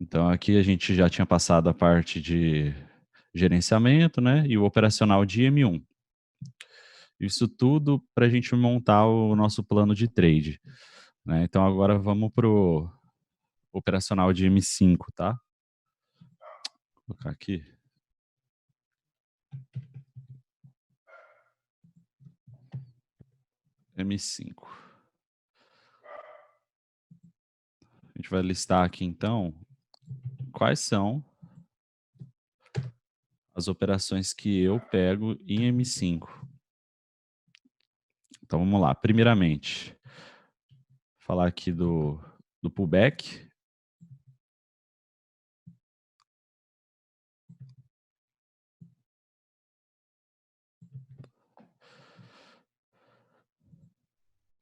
Então aqui a gente já tinha passado a parte de gerenciamento, né, e o operacional de M1. Isso tudo para a gente montar o nosso plano de trade, né. Então agora vamos para o operacional de M5, tá. Vou colocar aqui. M5. A gente vai listar aqui então quais são as operações que eu pego em M5. Então vamos lá, primeiramente, falar aqui do pullback.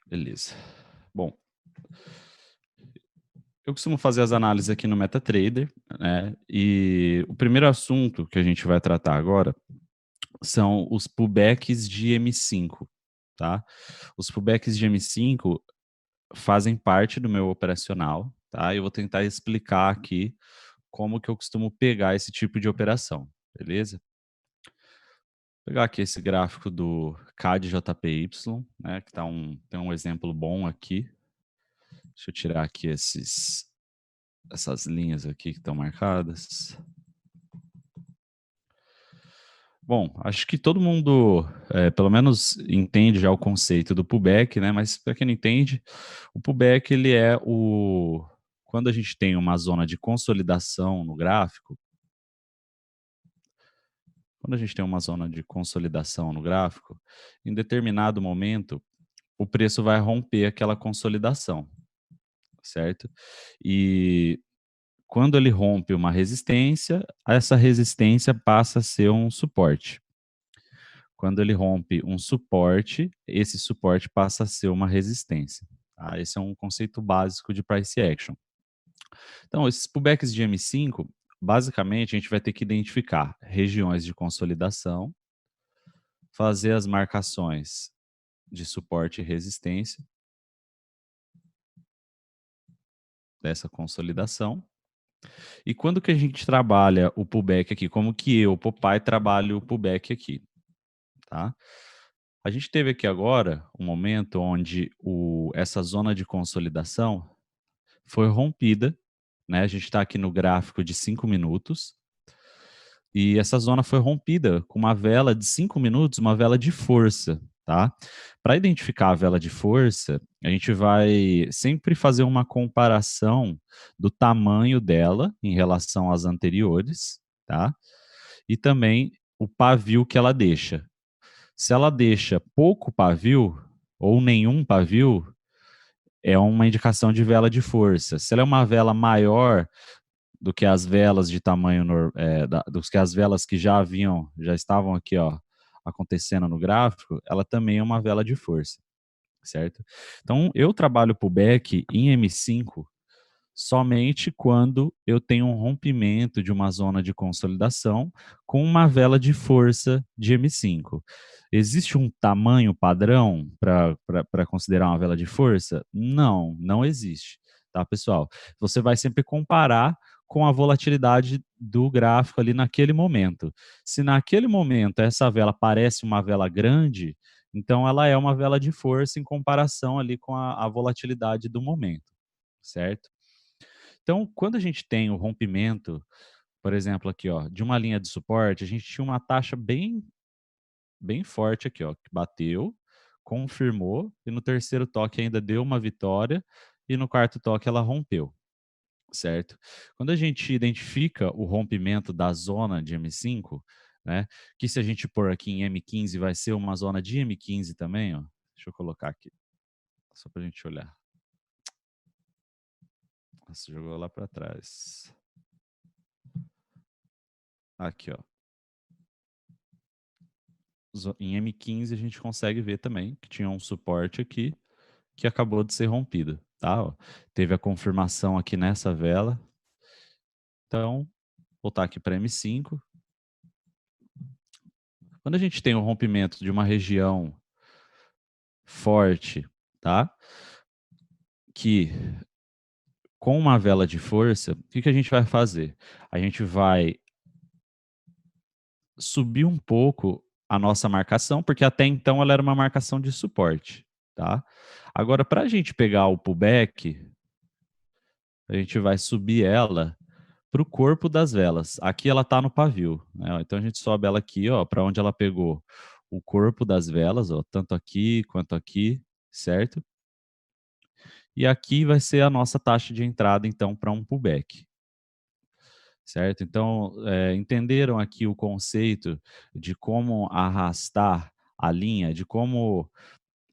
Beleza. Bom, eu costumo fazer as análises aqui no MetaTrader, né, e o primeiro assunto que a gente vai tratar agora são os pullbacks de M5, tá. Os pullbacks de M5 fazem parte do meu operacional, tá. Eu vou tentar explicar aqui como que eu costumo pegar esse tipo de operação, beleza? Vou pegar aqui esse gráfico do CAD-JPY, né, que tem um exemplo bom aqui. Deixa eu tirar aqui essas linhas aqui que estão marcadas. Bom, acho que todo mundo, pelo menos entende já o conceito do pullback, né, mas para quem não entende, o pullback ele é o quando a gente tem uma zona de consolidação no gráfico, quando a gente tem uma zona de consolidação no gráfico, em determinado momento, o preço vai romper aquela consolidação, certo? E quando ele rompe uma resistência, essa resistência passa a ser um suporte. Quando ele rompe um suporte, esse suporte passa a ser uma resistência. Tá? Esse é um conceito básico de price action. Então, esses pullbacks de M5, basicamente, a gente vai ter que identificar regiões de consolidação, fazer as marcações de suporte e resistência dessa consolidação. E quando que a gente trabalha o pullback aqui? Como que eu, Popeye, trabalho o pullback aqui, tá? A gente teve aqui agora um momento onde essa zona de consolidação foi rompida, né? A gente está aqui no gráfico de 5 minutos, e essa zona foi rompida com uma vela de 5 minutos, uma vela de força, tá? Para identificar a vela de força, a gente vai sempre fazer uma comparação do tamanho dela em relação às anteriores, tá? E também o pavio que ela deixa. Se ela deixa pouco pavio ou nenhum pavio, é uma indicação de vela de força. Se ela é uma vela maior do que as velas de tamanho dos que as velas que já estavam aqui, ó, acontecendo no gráfico, ela também é uma vela de força, certo? Então eu trabalho pullback em M5 somente quando eu tenho um rompimento de uma zona de consolidação com uma vela de força de M5. Existe um tamanho padrão para considerar uma vela de força? Não, não existe, tá, pessoal? Você vai sempre comparar com a volatilidade do gráfico ali naquele momento. Se naquele momento essa vela parece uma vela grande, então ela é uma vela de força em comparação ali com a volatilidade do momento, certo? Então, quando a gente tem o rompimento, por exemplo, aqui, ó, de uma linha de suporte, a gente tinha uma taxa bem forte aqui, ó, que bateu, confirmou, e no terceiro toque ainda deu uma vitória, e no quarto toque ela rompeu, certo? Quando a gente identifica o rompimento da zona de M5, né, que se a gente pôr aqui em M15 vai ser uma zona de M15 também, ó. Deixa eu colocar aqui, só para a gente olhar. Nossa, jogou lá para trás. Aqui, ó. Em M15 a gente consegue ver também que tinha um suporte aqui que acabou de ser rompido, tá? Ó, teve a confirmação aqui nessa vela. Então, voltar aqui para M5. Quando a gente tem o rompimento de uma região forte, tá? Que com uma vela de força, o que que a gente vai fazer? A gente vai subir um pouco a nossa marcação, porque até então ela era uma marcação de suporte, tá? Agora, para a gente pegar o pullback, a gente vai subir ela para o corpo das velas. Aqui ela está no pavio, né? Então a gente sobe ela aqui, ó, para onde ela pegou o corpo das velas, ó, tanto aqui quanto aqui, certo? E aqui vai ser a nossa taxa de entrada, então, para um pullback, certo? Então, entenderam aqui o conceito de como arrastar a linha, de como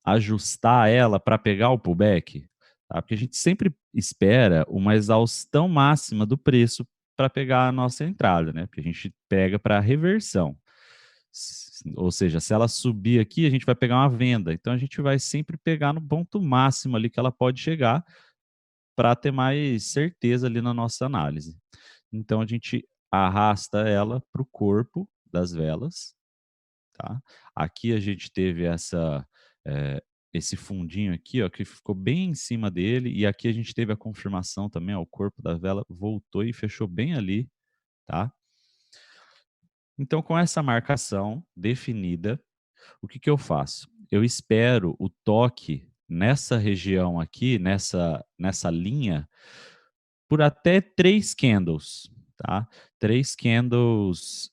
ajustar ela para pegar o pullback, tá? Porque a gente sempre espera uma exaustão máxima do preço para pegar a nossa entrada, né? Porque a gente pega para reversão. Ou seja, se ela subir aqui, a gente vai pegar uma venda. Então a gente vai sempre pegar no ponto máximo ali que ela pode chegar para ter mais certeza ali na nossa análise. Então a gente arrasta ela para o corpo das velas, tá? Aqui a gente teve eh, esse fundinho aqui, ó, que ficou bem em cima dele, e aqui a gente teve a confirmação também, ó, o corpo da vela voltou e fechou bem ali, tá? Então, com essa marcação definida, o que que eu faço? Eu espero o toque nessa região aqui, nessa linha, por até 3 candles, tá? 3 candles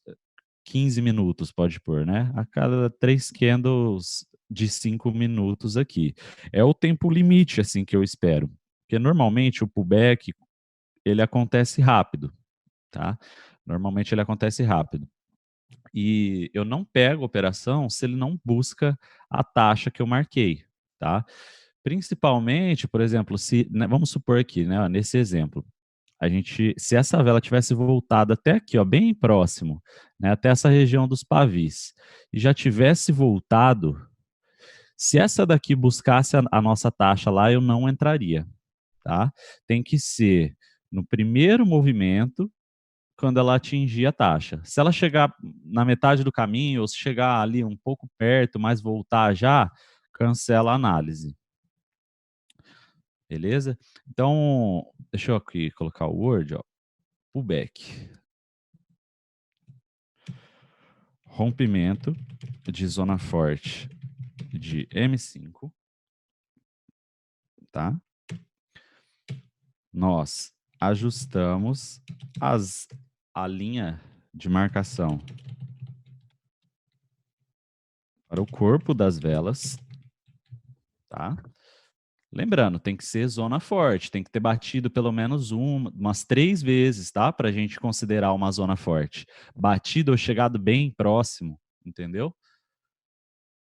15 minutos, pode pôr, né? A cada 3 candles de 5 minutos aqui. É o tempo limite, assim, que eu espero. Porque normalmente o pullback, ele acontece rápido, tá? Normalmente ele acontece rápido. E eu não pego a operação se ele não busca a taxa que eu marquei, tá? Principalmente, por exemplo, se, né, vamos supor aqui, né, ó, nesse exemplo, a gente, se essa vela tivesse voltado até aqui, ó, bem próximo, né, até essa região dos pavis, e já tivesse voltado, se essa daqui buscasse a nossa taxa lá, eu não entraria, tá? Tem que ser no primeiro movimento, quando ela atingir a taxa. Se ela chegar na metade do caminho, ou se chegar ali um pouco perto, mas voltar já, cancela a análise. Beleza? Então, deixa eu aqui colocar o Word, ó, pullback. Rompimento de zona forte de M5, tá? Nós ajustamos a linha de marcação para o corpo das velas, tá? Lembrando, tem que ser zona forte, tem que ter batido pelo menos umas 3 vezes, tá? Para a gente considerar uma zona forte. Batido ou chegado bem próximo, entendeu?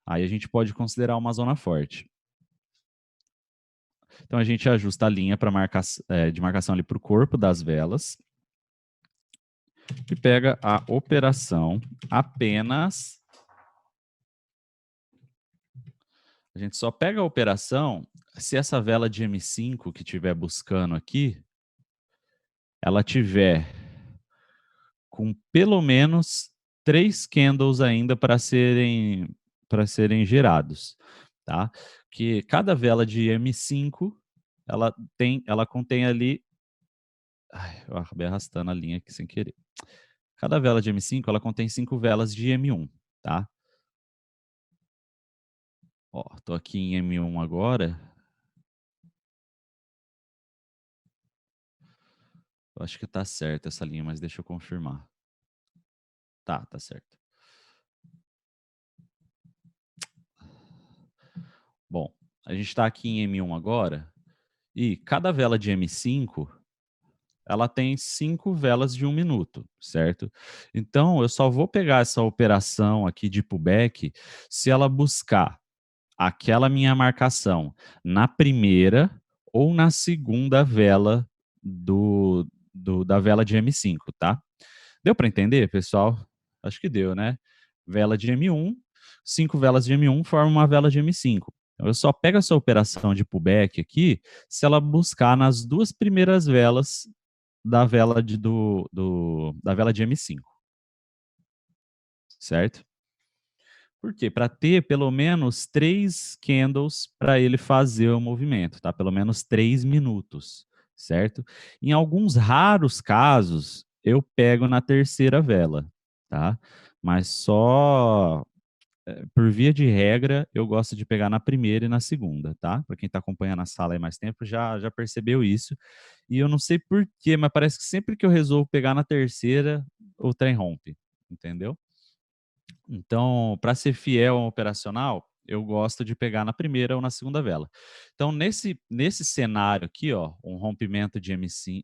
Aí a gente pode considerar uma zona forte. Então a gente ajusta a linha para de marcação ali para o corpo das velas e pega a operação apenas. A gente só pega a operação se essa vela de M5 que estiver buscando aqui, ela tiver com pelo menos 3 candles ainda para serem gerados, tá? Que cada vela de M5 ela contém ali. Ai, eu acabei arrastando a linha aqui sem querer. Cada vela de M5 ela contém 5 velas de M1, tá? Ó, tô aqui em M1 agora. Eu acho que tá certo essa linha, mas deixa eu confirmar. Tá certo. Bom, a gente está aqui em M1 agora, e cada vela de M5, ela tem 5 velas de 1 minuto, certo? Então, eu só vou pegar essa operação aqui de pullback se ela buscar aquela minha marcação na primeira ou na segunda vela da vela de M5, tá? Deu para entender, pessoal? Acho que deu, né? Vela de M1, 5 velas de M1 formam uma vela de M5. Então, eu só pego essa operação de pullback aqui se ela buscar nas 2 primeiras velas da vela da vela de M5, certo? Por quê? Para ter pelo menos 3 candles para ele fazer o movimento, tá? Pelo menos 3 minutos. certo? Em alguns raros casos, eu pego na terceira vela, tá? Mas só por via de regra, eu gosto de pegar na primeira e na segunda, tá? Para quem está acompanhando a sala há mais tempo, já percebeu isso. E eu não sei por quê, mas parece que sempre que eu resolvo pegar na terceira, o trem rompe, entendeu? Então, para ser fiel ao operacional, eu gosto de pegar na primeira ou na segunda vela. Então, nesse cenário aqui, ó, um rompimento de M5,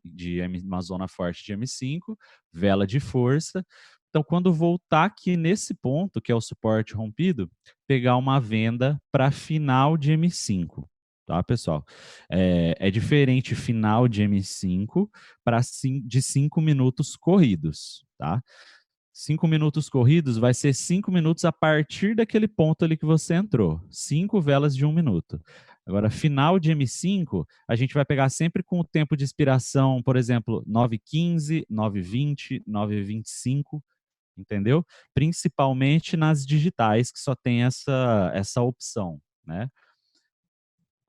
uma zona forte de M5, vela de força. Então, quando voltar aqui nesse ponto, que é o suporte rompido, pegar uma venda para final de M5. Tá, pessoal? É diferente final de M5 para de 5 minutos corridos, tá? 5 minutos corridos vai ser 5 minutos a partir daquele ponto ali que você entrou. 5 velas de 1 minuto. Agora, final de M5, a gente vai pegar sempre com o tempo de expiração, por exemplo, 9h15, 9h20, 9h25, entendeu? Principalmente nas digitais, que só tem essa opção, né?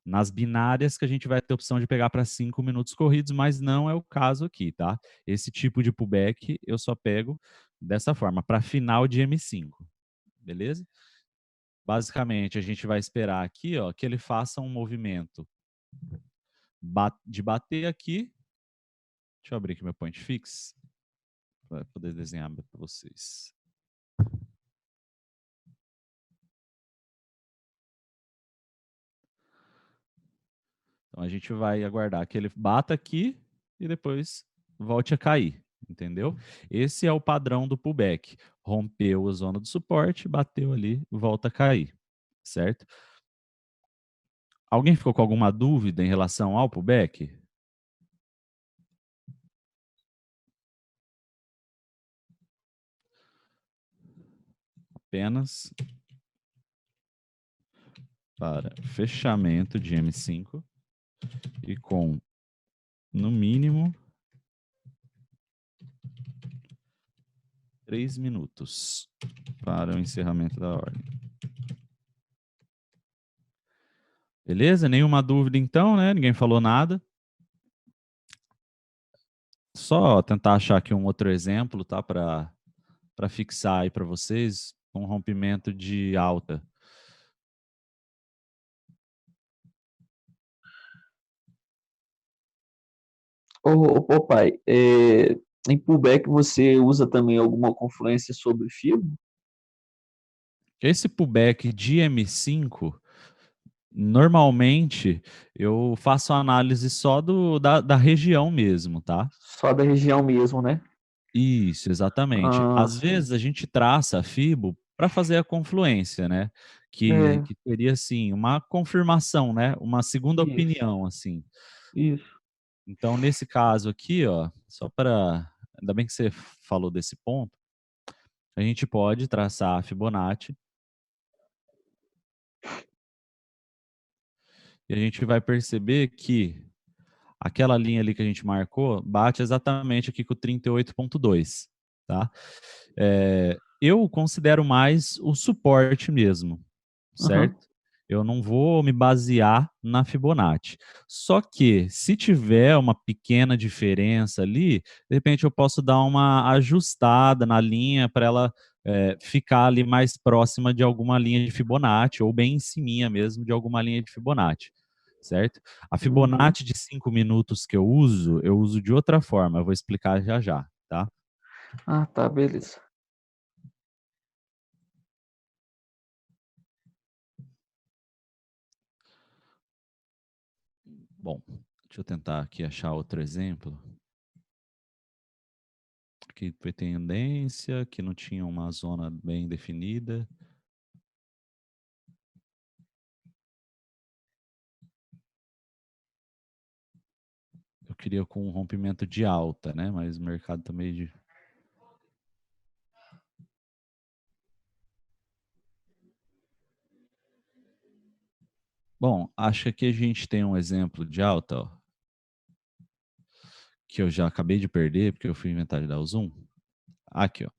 Nas binárias que a gente vai ter a opção de pegar para 5 minutos corridos, mas não é o caso aqui, tá? Esse tipo de pullback eu só pego dessa forma, para final de M5, beleza? Basicamente, a gente vai esperar aqui, ó, que ele faça um movimento de bater aqui. Deixa eu abrir aqui meu point fix para poder desenhar para vocês. Então a gente vai aguardar que ele bata aqui e depois volte a cair, entendeu? Esse é o padrão do pullback. Rompeu a zona do suporte, bateu ali, volta a cair, certo? Alguém ficou com alguma dúvida em relação ao pullback? Apenas para fechamento de M5 e com, no mínimo, 3 minutos para o encerramento da ordem. Beleza? Nenhuma dúvida então, né? Ninguém falou nada. Só tentar achar aqui um outro exemplo, tá? Para fixar aí para vocês um rompimento de alta. Ô, pai, em pullback você usa também alguma confluência sobre fibra? Esse pullback de M5, normalmente eu faço análise só da região mesmo, tá? Só da região mesmo, né? Isso, exatamente. Ah, Às sim. vezes a gente traça a FIBO para fazer a confluência, né? É, Que teria assim uma confirmação, né? Uma segunda isso, opinião, assim. isso. Então, nesse caso aqui, ó, só para. Ainda bem que você falou desse ponto, a gente pode traçar a Fibonacci e a gente vai perceber que aquela linha ali que a gente marcou bate exatamente aqui com o 38,2, tá? Eu considero mais o suporte mesmo, Aham. certo? Eu não vou me basear na Fibonacci. Só que, se tiver uma pequena diferença ali, de repente eu posso dar uma ajustada na linha para ela ficar ali mais próxima de alguma linha de Fibonacci, ou bem em cima mesmo de alguma linha de Fibonacci, certo? A Uhum. Fibonacci de 5 minutos que eu uso de outra forma, eu vou explicar já já, tá? Ah, tá, beleza. Bom, deixa eu tentar aqui achar outro exemplo. Que foi tendência, que não tinha uma zona bem definida. Eu queria com um rompimento de alta, né? Mas o mercado tá meio de. Bom, acho que aqui a gente tem um exemplo de alta, ó, que eu já acabei de perder, porque eu fui inventar de dar o zoom. Aqui, ó.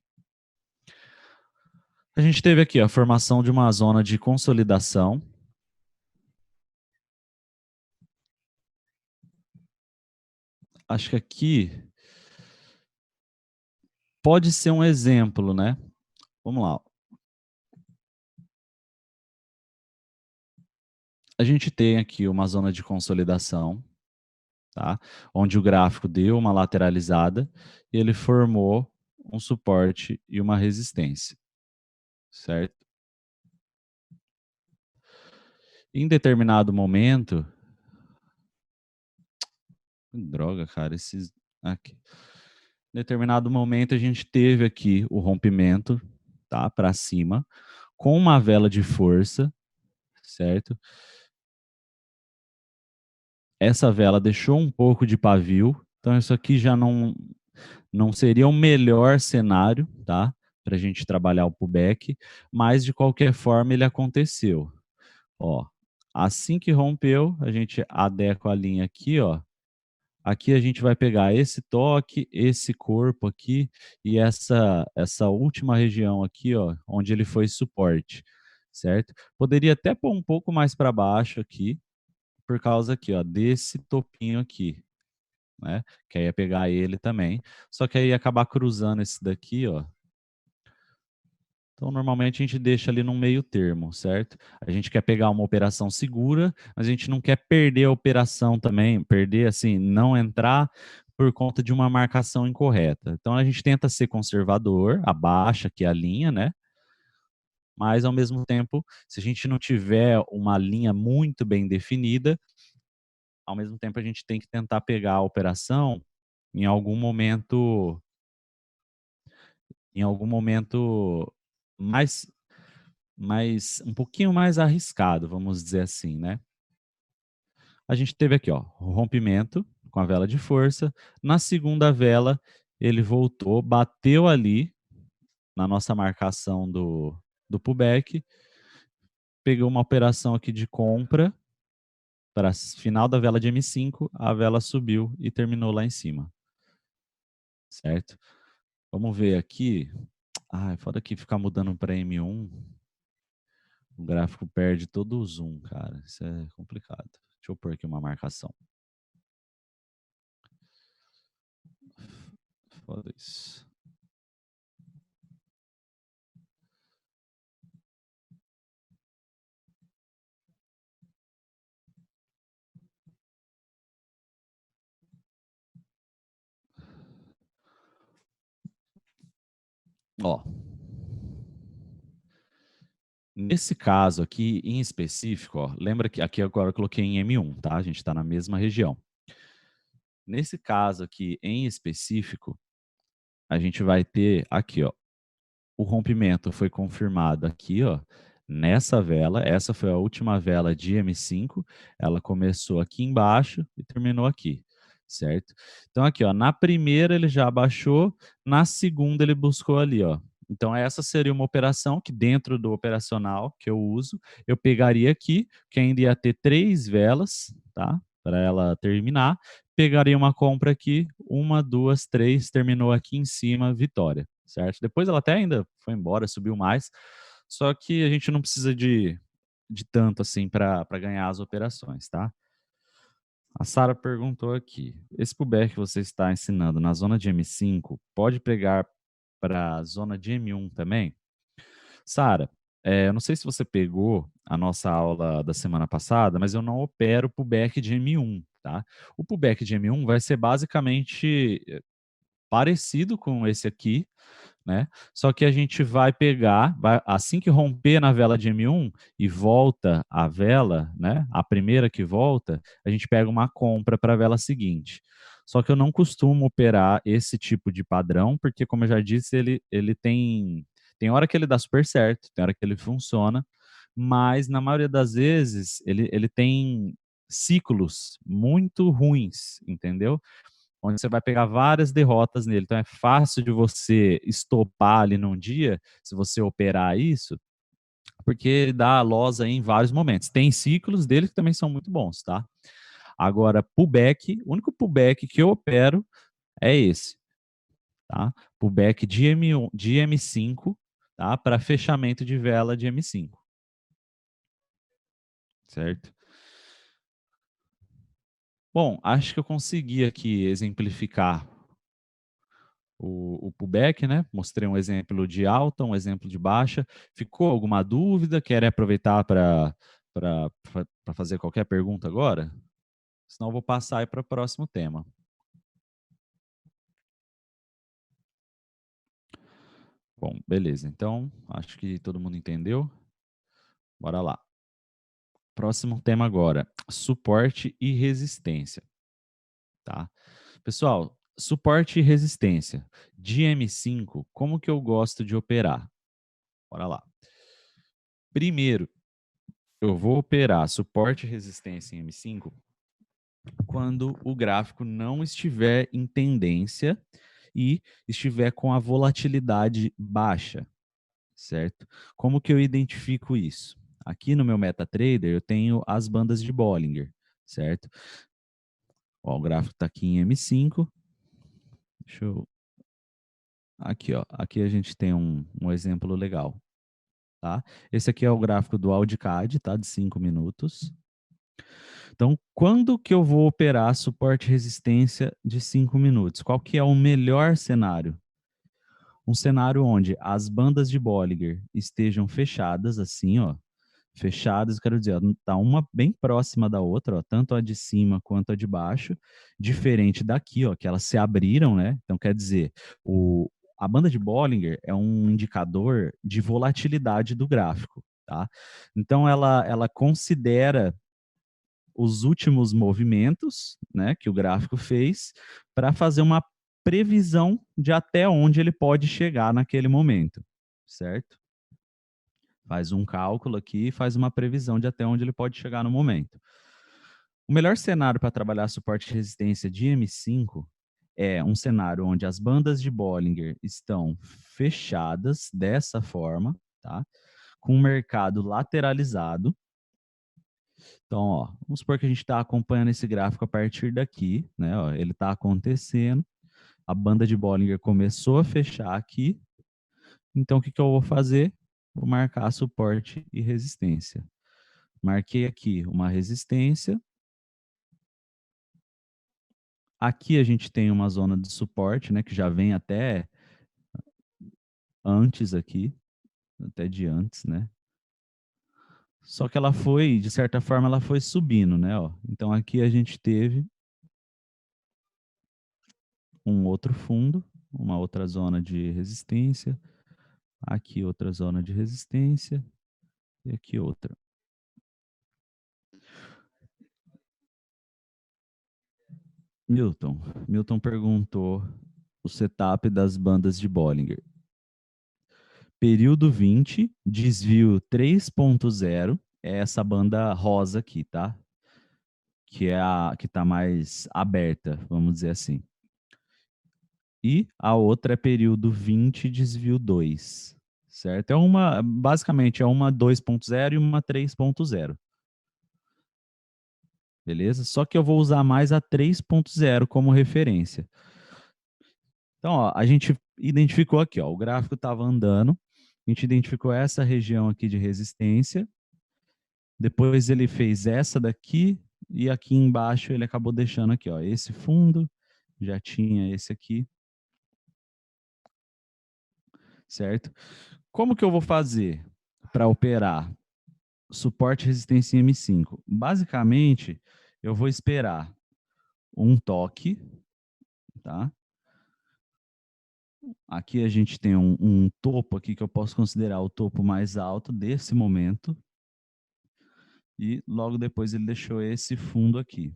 A gente teve aqui a formação de uma zona de consolidação. acho que aqui pode ser um exemplo, né? Vamos lá. A gente tem aqui uma zona de consolidação, tá? Onde o gráfico deu uma lateralizada e ele formou um suporte e uma resistência, certo? Em determinado momento, droga, cara, esses aqui. Em determinado momento a gente teve aqui o rompimento, tá, para cima, com uma vela de força, certo? Essa vela deixou um pouco de pavio, então isso aqui já não seria o melhor cenário, tá? Para a gente trabalhar o pullback, mas de qualquer forma ele aconteceu. Ó, assim que rompeu, a gente adequa a linha aqui, ó. Aqui a gente vai pegar esse toque, esse corpo aqui e essa última região aqui, ó, onde ele foi suporte, certo? Poderia até pôr um pouco mais para baixo aqui, por causa aqui, ó, desse topinho aqui, né? Que aí ia pegar ele também. Só que aí ia acabar cruzando esse daqui, ó. Então, normalmente a gente deixa ali num meio termo, certo? A gente quer pegar uma operação segura, mas a gente não quer perder a operação também, perder assim, não entrar por conta de uma marcação incorreta. Então a gente tenta ser conservador, abaixa aqui a linha, né? Mas ao mesmo tempo, se a gente não tiver uma linha muito bem definida, ao mesmo tempo a gente tem que tentar pegar a operação em algum momento, em algum momento mais um pouquinho mais arriscado, vamos dizer assim, né? A gente teve aqui, ó, o rompimento com a vela de força. Na segunda vela, ele voltou, bateu ali na nossa marcação do pullback, pegou uma operação aqui de compra para final da vela de M5, a vela subiu e terminou lá em cima, certo? Vamos ver aqui. Ai, foda que ficar mudando para M1, o gráfico perde todo o zoom, cara. Isso é complicado. Deixa eu pôr aqui uma marcação. Foda isso. Ó, nesse caso aqui em específico, ó, lembra que aqui agora eu coloquei em M1, tá? A gente está na mesma região. Nesse caso aqui em específico, a gente vai ter aqui, ó, o rompimento foi confirmado aqui, ó, nessa vela. Essa foi a última vela de M5. Ela começou aqui embaixo e terminou aqui, certo? Então aqui, ó, na primeira ele já abaixou, na segunda ele buscou ali, ó. Então essa seria uma operação que dentro do operacional que eu uso, eu pegaria aqui, que ainda ia ter 3 velas, tá? Para ela terminar. Pegaria uma compra aqui, 1, 2, 3, terminou aqui em cima, vitória, certo? Depois ela até ainda foi embora, subiu mais, só que a gente não precisa de tanto assim para ganhar as operações, tá? A Sara perguntou aqui: esse pullback que você está ensinando na zona de M5 pode pegar para a zona de M1 também? Sara, eu não sei se você pegou a nossa aula da semana passada, mas eu não opero pullback de M1, tá? O pullback de M1 vai ser basicamente parecido com esse aqui, né? Só que a gente vai pegar, assim que romper na vela de M1 e volta a vela, né? A primeira que volta, a gente pega uma compra para a vela seguinte. Só que eu não costumo operar esse tipo de padrão, porque, como eu já disse, ele tem hora que ele dá super certo, tem hora que ele funciona, mas na maioria das vezes ele tem ciclos muito ruins, entendeu? Onde você vai pegar várias derrotas nele. Então é fácil de você estopar ali num dia, se você operar isso, porque ele dá loss aí em vários momentos. Tem ciclos dele que também são muito bons, tá? Agora, pullback, o único pullback que eu opero é esse, tá? Pullback de M1, de M5, tá? Para fechamento de vela de M5, certo? Bom, acho que eu consegui aqui exemplificar o pullback, né? Mostrei um exemplo de alta, um exemplo de baixa. Ficou alguma dúvida? Quer aproveitar para fazer qualquer pergunta agora? Senão eu vou passar para o próximo tema. Bom, beleza. Então, acho que todo mundo entendeu. Bora lá. Próximo tema agora, suporte e resistência. Tá? Pessoal, suporte e resistência. De M5, como que eu gosto de operar? Bora lá. Primeiro, eu vou operar suporte e resistência em M5 quando o gráfico não estiver em tendência e estiver com a volatilidade baixa, certo? Como que eu identifico isso? Aqui no meu MetaTrader eu tenho as bandas de Bollinger, certo? Ó, o gráfico está aqui em M5. Deixa eu... Aqui, ó. Aqui a gente tem um exemplo legal, tá? Esse aqui é o gráfico do Audicad, tá? De 5 minutos. Então, quando que eu vou operar suporte e resistência de 5 minutos? Qual que é o melhor cenário? Um cenário onde as bandas de Bollinger estejam fechadas, assim, ó. Fechadas, quero dizer, tá uma bem próxima da outra, ó, tanto a de cima quanto a de baixo, diferente daqui, ó, que elas se abriram, né? Então, quer dizer, a banda de Bollinger é um indicador de volatilidade do gráfico, tá? Então, ela considera os últimos movimentos, né, que o gráfico fez, para fazer uma previsão de até onde ele pode chegar naquele momento, certo? Faz um cálculo aqui e faz uma previsão de até onde ele pode chegar no momento. O melhor cenário para trabalhar suporte e resistência de M5 é um cenário onde as bandas de Bollinger estão fechadas dessa forma, tá? Com o mercado lateralizado. Então, ó, vamos supor que a gente está acompanhando esse gráfico a partir daqui, né? Ó, ele está acontecendo, a banda de Bollinger começou a fechar aqui. Então, o que, que eu vou fazer? Vou marcar suporte e resistência. Marquei aqui uma resistência. Aqui a gente tem uma zona de suporte, né? Que já vem até antes aqui, até de antes, né? Só que ela foi, de certa forma, ela foi subindo, né? Ó. Então aqui a gente teve um outro fundo, uma outra zona de resistência, aqui outra zona de resistência e aqui outra. Milton perguntou o setup das bandas de Bollinger. Período 20, desvio 3.0, é essa banda rosa aqui, tá? Que é a que está mais aberta, vamos dizer assim. E a outra é período 20, desvio 2, certo? Basicamente, é uma 2.0 e uma 3.0. Beleza? Só que eu vou usar mais a 3.0 como referência. Então, ó, a gente identificou aqui, ó, o gráfico estava andando, a gente identificou essa região aqui de resistência, depois ele fez essa daqui, e aqui embaixo ele acabou deixando aqui, ó, esse fundo, já tinha esse aqui, certo? Como que eu vou fazer para operar suporte e resistência em M5? Basicamente, eu vou esperar um toque, tá? Aqui a gente tem um topo aqui que eu posso considerar o topo mais alto desse momento. E logo depois ele deixou esse fundo aqui.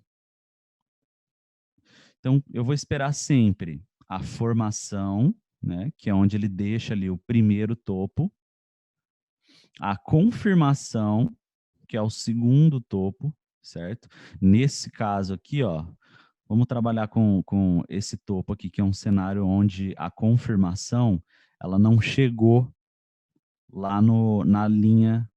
Então, eu vou esperar sempre a formação, né, que é onde ele deixa ali o primeiro topo, a confirmação, que é o segundo topo, certo? Nesse caso aqui, ó, vamos trabalhar com esse topo aqui, que é um cenário onde a confirmação ela não chegou lá na linha,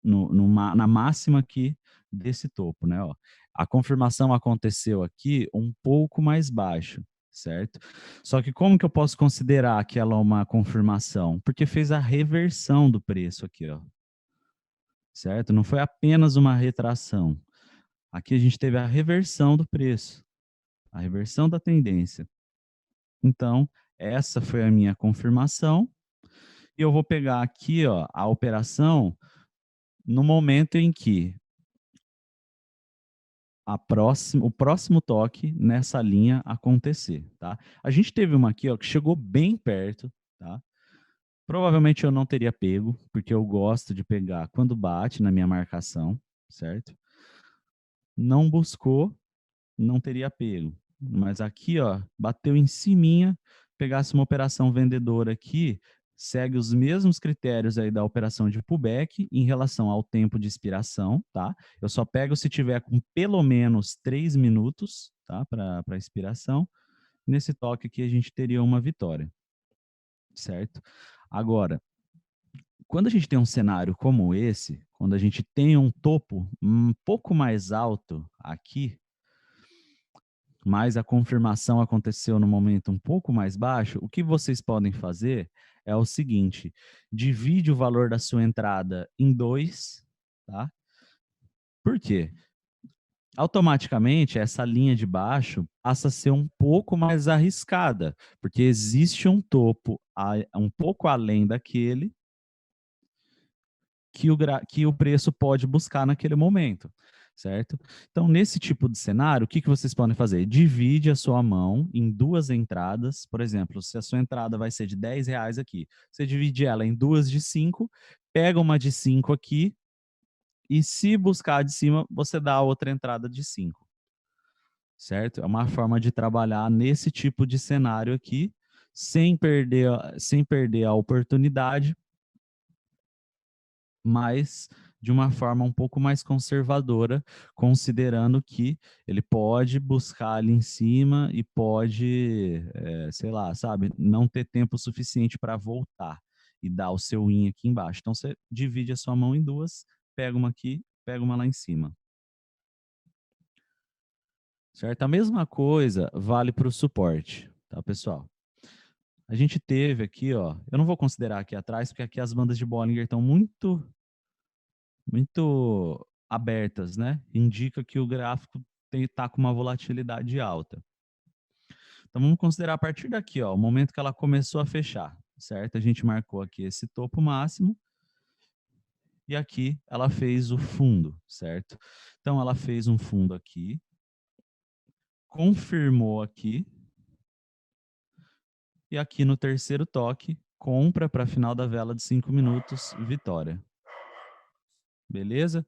na máxima aqui desse topo, né? Ó. A confirmação aconteceu aqui um pouco mais baixo, certo? Só que como que eu posso considerar que ela é uma confirmação? Porque fez a reversão do preço aqui, ó. Certo? Não foi apenas uma retração. Aqui a gente teve a reversão do preço, a reversão da tendência. Então, essa foi a minha confirmação. E eu vou pegar aqui, ó, a operação no momento em que o próximo toque nessa linha acontecer, tá? A gente teve uma aqui, ó, que chegou bem perto, tá? Provavelmente eu não teria pego, porque eu gosto de pegar quando bate na minha marcação, certo? Não buscou, não teria pego. Mas aqui, ó, bateu em ciminha, pegasse uma operação vendedora aqui, segue os mesmos critérios aí da operação de pullback em relação ao tempo de expiração, tá? Eu só pego se tiver com pelo menos 3 minutos, tá? Para expiração. Nesse toque aqui a gente teria uma vitória, certo? Agora, quando a gente tem um cenário como esse, quando a gente tem um topo um pouco mais alto aqui, mas a confirmação aconteceu no momento um pouco mais baixo, o que vocês podem fazer é o seguinte: divide o valor da sua entrada em dois, tá? Por quê? Automaticamente essa linha de baixo passa a ser um pouco mais arriscada, porque existe um topo um pouco além daquele que o preço pode buscar naquele momento, certo? Então, nesse tipo de cenário, o que vocês podem fazer? Divide a sua mão em duas entradas. Por exemplo, se a sua entrada vai ser de R$ 10 aqui, você divide ela em duas de 5, pega uma de 5 aqui, e se buscar de cima, você dá a outra entrada de 5, certo? É uma forma de trabalhar nesse tipo de cenário aqui, sem perder a oportunidade, mas de uma forma um pouco mais conservadora, considerando que ele pode buscar ali em cima e pode, sei lá, sabe, não ter tempo suficiente para voltar e dar o seu in aqui embaixo. Então você divide a sua mão em duas, pega uma aqui, pega uma lá em cima. Certo? A mesma coisa vale para o suporte, tá, pessoal? A gente teve aqui, ó, eu não vou considerar aqui atrás, porque aqui as bandas de Bollinger estão muito abertas, né? Indica que o gráfico está com uma volatilidade alta. Então vamos considerar a partir daqui, ó, o momento que ela começou a fechar, certo? A gente marcou aqui esse topo máximo e aqui ela fez o fundo, certo? Então ela fez um fundo aqui, confirmou aqui e aqui no terceiro toque, compra para final da vela de 5 minutos, vitória. Beleza?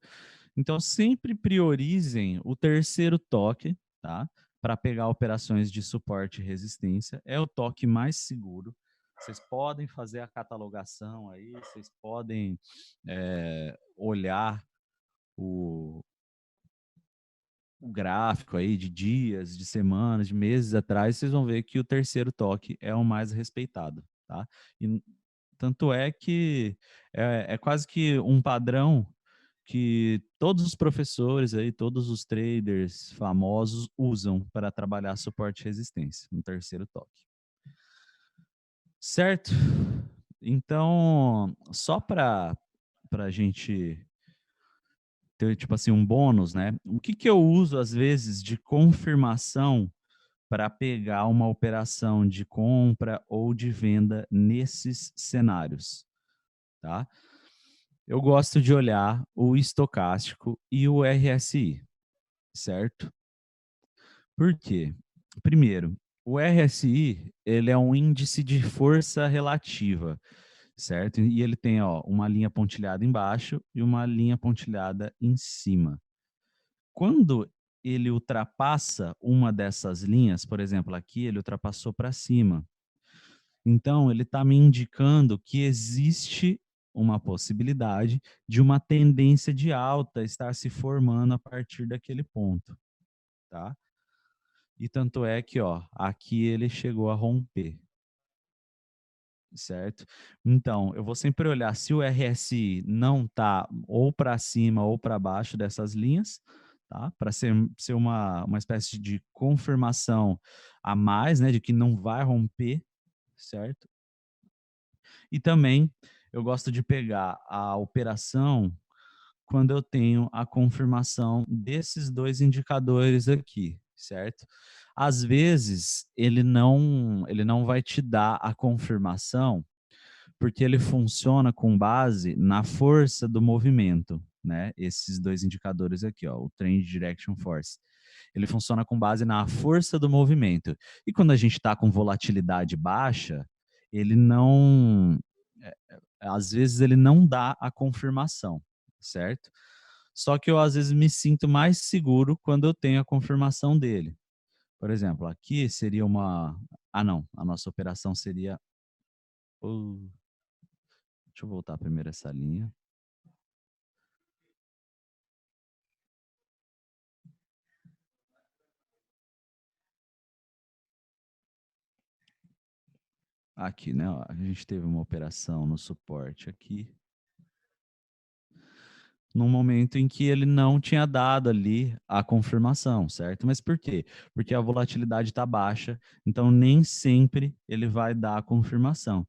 Então, sempre priorizem o terceiro toque, tá? Para pegar operações de suporte e resistência. É o toque mais seguro. Vocês podem fazer a catalogação aí, vocês podem olhar o, o gráfico aí de dias, de semanas, de meses atrás, vocês vão ver que o terceiro toque é o mais respeitado, tá? E tanto é que é quase que um padrão que todos os professores aí, todos os traders famosos usam para trabalhar suporte e resistência no terceiro toque. Certo? Então, só para a gente ter, tipo assim, um bônus, né? O que eu uso, às vezes, de confirmação para pegar uma operação de compra ou de venda nesses cenários, tá? Eu gosto de olhar o estocástico e o RSI, certo? Por quê? Primeiro, o RSI, ele é um índice de força relativa, certo? E ele tem, ó, uma linha pontilhada embaixo e uma linha pontilhada em cima. Quando ele ultrapassa uma dessas linhas, por exemplo, aqui ele ultrapassou para cima. Então, ele está me indicando que existe uma possibilidade de uma tendência de alta estar se formando a partir daquele ponto, tá? E tanto é que, ó, aqui ele chegou a romper, certo? Então, eu vou sempre olhar se o RSI não tá ou para cima ou para baixo dessas linhas, tá? Para ser uma espécie de confirmação a mais, né, de que não vai romper, certo? E também eu gosto de pegar a operação quando eu tenho a confirmação desses dois indicadores aqui, certo? Às vezes, ele não vai te dar a confirmação, porque ele funciona com base na força do movimento, né? Esses dois indicadores aqui, ó, o Trend Direction Force. Ele funciona com base na força do movimento. E quando a gente está com volatilidade baixa, ele não, às vezes ele não dá a confirmação, certo? Só que eu às vezes me sinto mais seguro quando eu tenho a confirmação dele. Por exemplo, aqui seria uma, não, a nossa operação seria, deixa eu voltar primeiro essa linha. Aqui, né? Ó, a gente teve uma operação no suporte aqui, num momento em que ele não tinha dado ali a confirmação, certo? Mas por quê? Porque a volatilidade está baixa, então nem sempre ele vai dar a confirmação.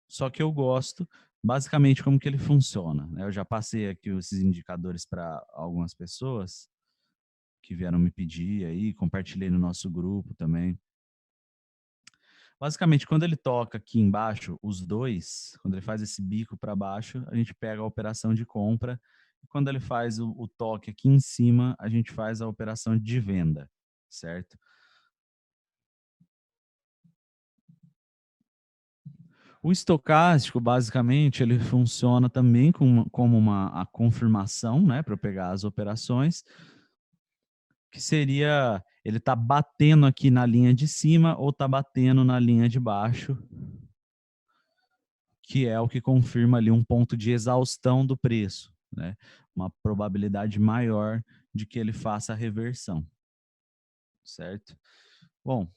Só que eu gosto, basicamente, como que ele funciona, né? Eu já passei aqui esses indicadores para algumas pessoas que vieram me pedir aí, compartilhei no nosso grupo também. Basicamente, quando ele toca aqui embaixo, os dois, quando ele faz esse bico para baixo, a gente pega a operação de compra. E quando ele faz o toque aqui em cima, a gente faz a operação de venda, certo? O estocástico, basicamente, ele funciona também como a confirmação, né, para pegar as operações, que seria ele tá batendo aqui na linha de cima ou tá batendo na linha de baixo, que é o que confirma ali um ponto de exaustão do preço, né? Uma probabilidade maior de que ele faça a reversão, certo? Bom,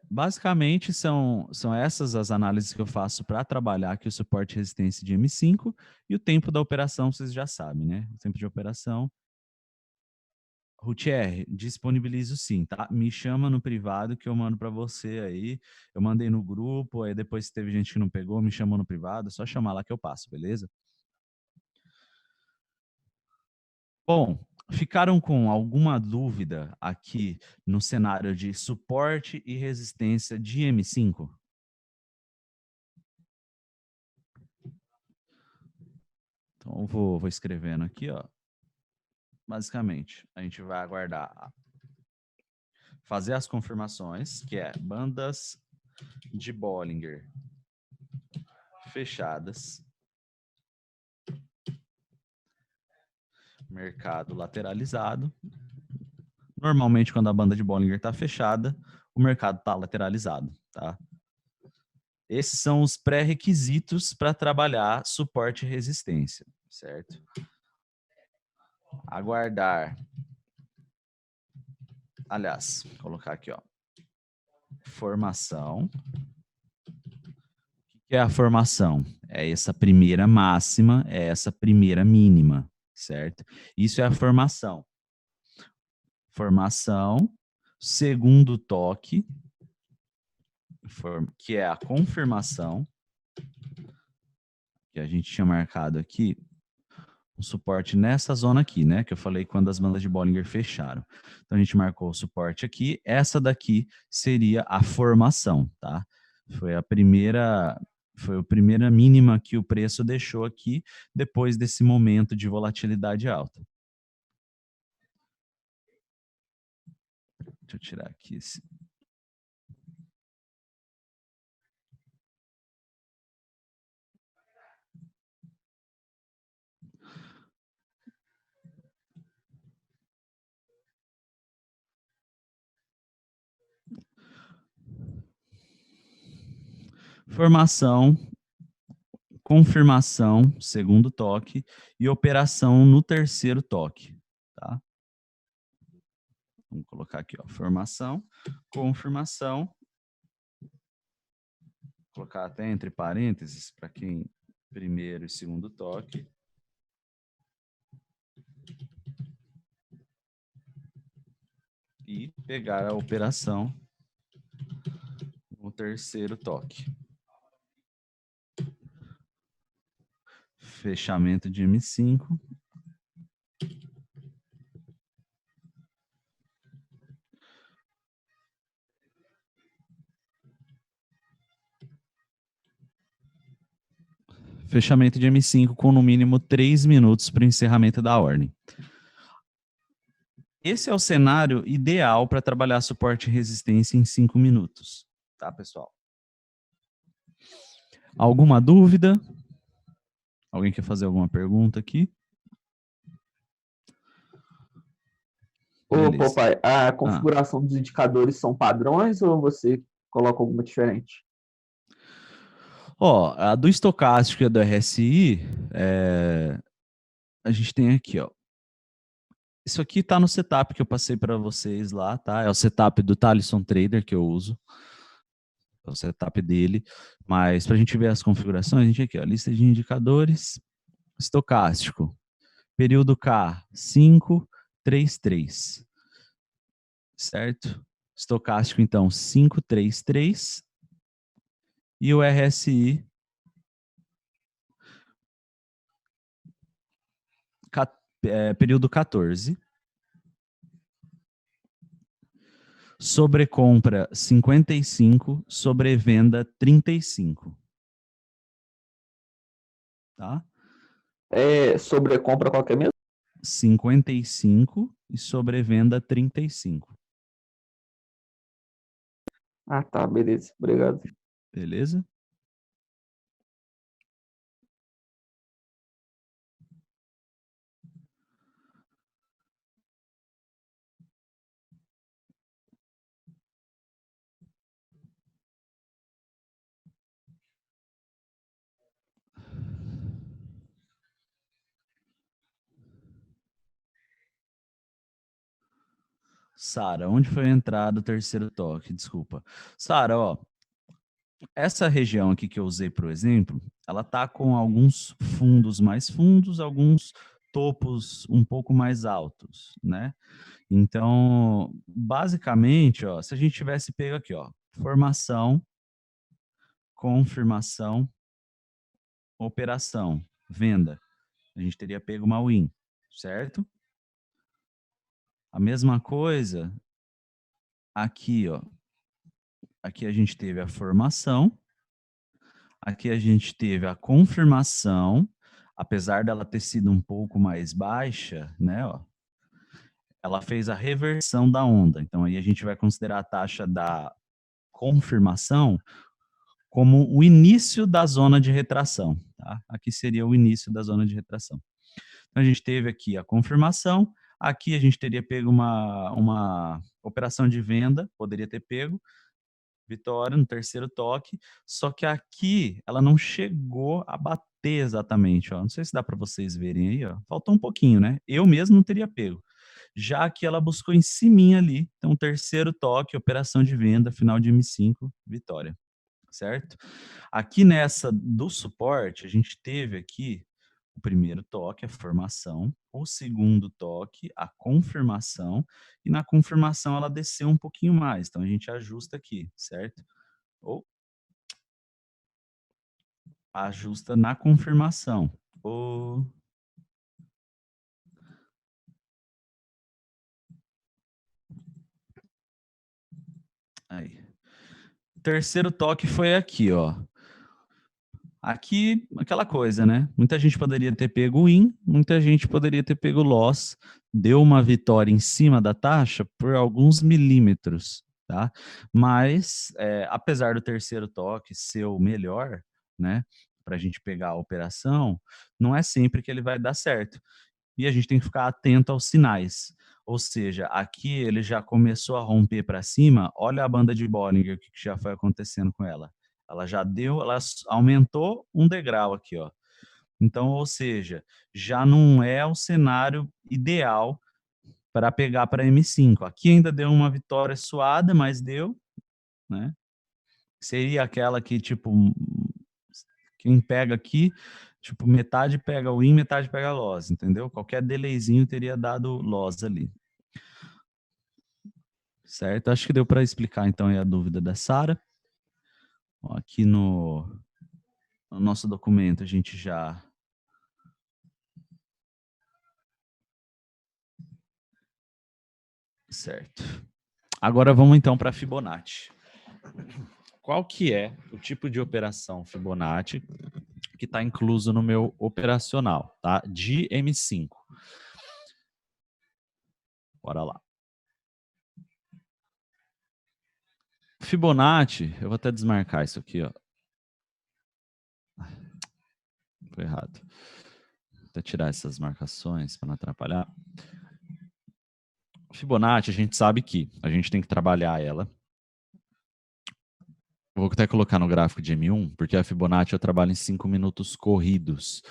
basicamente são essas as análises que eu faço para trabalhar aqui o suporte e resistência de M5 e o tempo da operação, vocês já sabem, né? O tempo de operação. Rutier, disponibilizo sim, tá? Me chama no privado que eu mando para você aí. Eu mandei no grupo, aí depois teve gente que não pegou, me chamou no privado, é só chamar lá que eu passo, beleza? Bom, ficaram com alguma dúvida aqui no cenário de suporte e resistência de M5? Então, eu vou escrevendo aqui, ó. Basicamente, a gente vai aguardar fazer as confirmações, que é bandas de Bollinger fechadas, mercado lateralizado. Normalmente, quando a banda de Bollinger está fechada, o mercado está lateralizado, tá? Esses são os pré-requisitos para trabalhar suporte e resistência, certo? Aguardar. Aliás, vou colocar aqui, ó. Formação. O que é a formação? É essa primeira máxima, é essa primeira mínima, certo? Isso é a formação. Formação, segundo toque, que é a confirmação, que a gente tinha marcado aqui, um suporte nessa zona aqui, né? Que eu falei quando as bandas de Bollinger fecharam. Então a gente marcou o suporte aqui. Essa daqui seria a formação, tá? Foi a primeira mínima que o preço deixou aqui depois desse momento de volatilidade alta. Deixa eu tirar aqui esse. Formação, confirmação, segundo toque, e operação no terceiro toque, tá? Vamos colocar aqui, ó, formação, confirmação, vou colocar até entre parênteses para quem primeiro e segundo toque. E pegar a operação no terceiro toque. Fechamento de M5. Fechamento de M5 com no mínimo 3 minutos para o encerramento da ordem. Esse é o cenário ideal para trabalhar suporte e resistência em 5 minutos. Tá, pessoal? Alguma dúvida? Alguém quer fazer alguma pergunta aqui? Ô, Beleza. papai, a configuração dos indicadores são padrões ou você coloca alguma diferente? Ó, a do estocástico e a do RSI, a gente tem aqui, ó. Isso aqui tá no setup que eu passei para vocês lá, tá? É o setup do Talisson Trader que eu uso. É o setup dele. Mas para a gente ver as configurações, a gente aqui, ó, lista de indicadores, estocástico, período K, 5, 3, 3. Certo? Estocástico, então, 5, 3, 3. E o RSI, período 14. Sobrecompra 55, sobrevenda 35. Tá? Sobrecompra qualquer mesmo? 55 e sobrevenda 35. Ah, tá, beleza. Obrigado. Beleza? Sara, onde foi a entrada do terceiro toque? Desculpa. Sara, ó, essa região aqui que eu usei, por exemplo, ela tá com alguns fundos mais fundos, alguns topos um pouco mais altos, né? Então, basicamente, ó, se a gente tivesse pego aqui, ó, formação, confirmação, operação, venda, a gente teria pego uma win, certo? A mesma coisa aqui, ó. Aqui a gente teve a formação, aqui a gente teve a confirmação, apesar dela ter sido um pouco mais baixa, né, ó, ela fez a reversão da onda. Então aí a gente vai considerar a taxa da confirmação como o início da zona de retração, tá? Aqui seria o início da zona de retração. Então a gente teve aqui a confirmação, aqui a gente teria pego uma operação de venda, poderia ter pego, vitória no terceiro toque, só que aqui ela não chegou a bater exatamente, ó. Não sei se dá para vocês verem aí, ó. Faltou um pouquinho, né? Eu mesmo não teria pego. Já que ela buscou em cima ali, então terceiro toque, operação de venda, final de M5, vitória, certo? Aqui nessa do suporte, a gente teve aqui o primeiro toque, a formação, o segundo toque, a confirmação, e na confirmação ela desceu um pouquinho mais, então a gente ajusta aqui, certo? Ou ajusta na confirmação. Ou... Aí. Terceiro toque foi aqui, ó. Aqui, aquela coisa, né? Muita gente poderia ter pego win, muita gente poderia ter pego loss. Deu uma vitória em cima da taxa por alguns milímetros, tá? Mas, apesar do terceiro toque ser o melhor, né? Para a gente pegar a operação, não é sempre que ele vai dar certo. E a gente tem que ficar atento aos sinais. Ou seja, aqui ele já começou a romper para cima, olha a banda de Bollinger, o que já foi acontecendo com ela. Ela já deu, ela aumentou um degrau aqui, ó. Então, ou seja, já não é o cenário ideal para pegar para M5. Aqui ainda deu uma vitória suada, mas deu, né? Seria aquela que, tipo, quem pega aqui, tipo, metade pega win, metade pega loss, entendeu? Qualquer delayzinho teria dado loss ali. Certo? Acho que deu para explicar, então, a dúvida da Sara. Aqui no nosso documento, a gente já Certo. Agora vamos então para Fibonacci. Qual que é o tipo de operação Fibonacci que está incluso no meu operacional, tá? De M5. Bora lá. Fibonacci, eu vou até desmarcar isso aqui, ó. Foi errado. Vou até tirar essas marcações para não atrapalhar. Fibonacci, a gente sabe que a gente tem que trabalhar ela. Vou até colocar no gráfico de M1, porque a Fibonacci eu trabalho em 5 minutos corridos.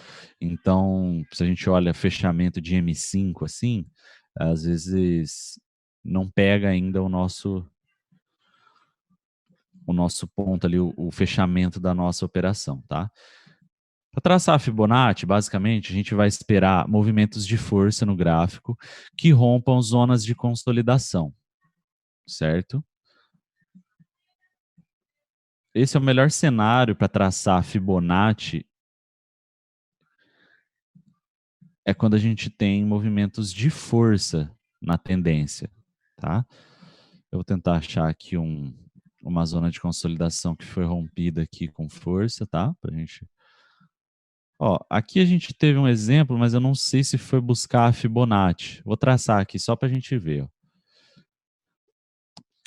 Então, se a gente olha fechamento de M5 assim, às vezes não pega ainda o nosso ponto ali, o fechamento da nossa operação, tá? Para traçar a Fibonacci, basicamente, a gente vai esperar movimentos de força no gráfico que rompam zonas de consolidação, certo? Esse é o melhor cenário para traçar a Fibonacci, é quando a gente tem movimentos de força na tendência, tá? Eu vou tentar achar aqui uma zona de consolidação que foi rompida aqui com força, tá? Pra gente... Ó, aqui a gente teve um exemplo, mas eu não sei se foi buscar a Fibonacci. Vou traçar aqui só para a gente ver. Ó.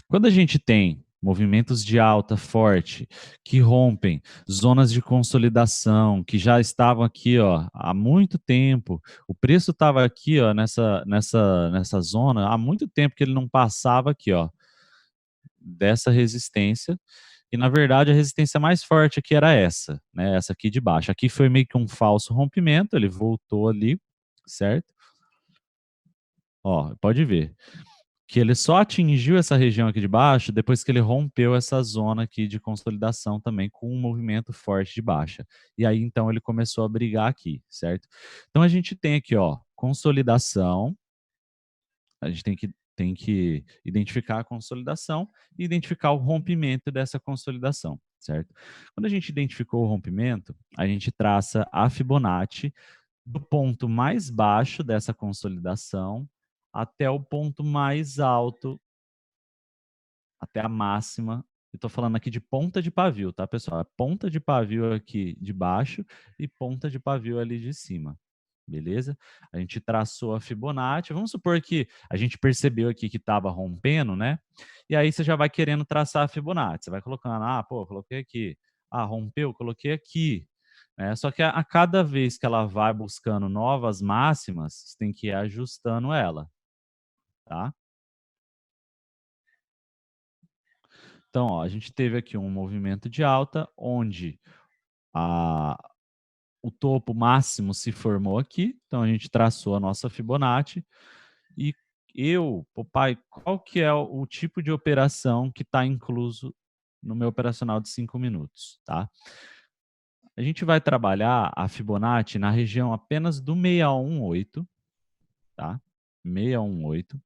Quando a gente tem movimentos de alta forte que rompem zonas de consolidação que já estavam aqui, ó, há muito tempo. O preço estava aqui, ó, nessa zona há muito tempo que ele não passava aqui, ó, dessa resistência. E na verdade a resistência mais forte aqui era essa, né? Essa aqui de baixo. Aqui foi meio que um falso rompimento, ele voltou ali, certo? Ó, pode ver que ele só atingiu essa região aqui de baixo depois que ele rompeu essa zona aqui de consolidação também com um movimento forte de baixa. E aí, então, ele começou a brigar aqui, certo? Então, a gente tem aqui, ó, consolidação. A gente tem que identificar a consolidação e identificar o rompimento dessa consolidação, certo? Quando a gente identificou o rompimento, a gente traça a Fibonacci do ponto mais baixo dessa consolidação até o ponto mais alto, até a máxima. Eu estou falando aqui de ponta de pavio, tá, pessoal? É ponta de pavio aqui de baixo e ponta de pavio ali de cima. Beleza? A gente traçou a Fibonacci. Vamos supor que a gente percebeu aqui que estava rompendo, né? E aí você já vai querendo traçar a Fibonacci. Você vai colocando, ah, pô, coloquei aqui. Ah, rompeu, coloquei aqui. Só que a cada vez que ela vai buscando novas máximas, você tem que ir ajustando ela, tá? Então, ó, a gente teve aqui um movimento de alta, onde a, o topo máximo se formou aqui. Então, a gente traçou a nossa Fibonacci. E papai, qual que é o tipo de operação que está incluso no meu operacional de 5 minutos, tá? A gente vai trabalhar a Fibonacci na região apenas do 618, tá? 618.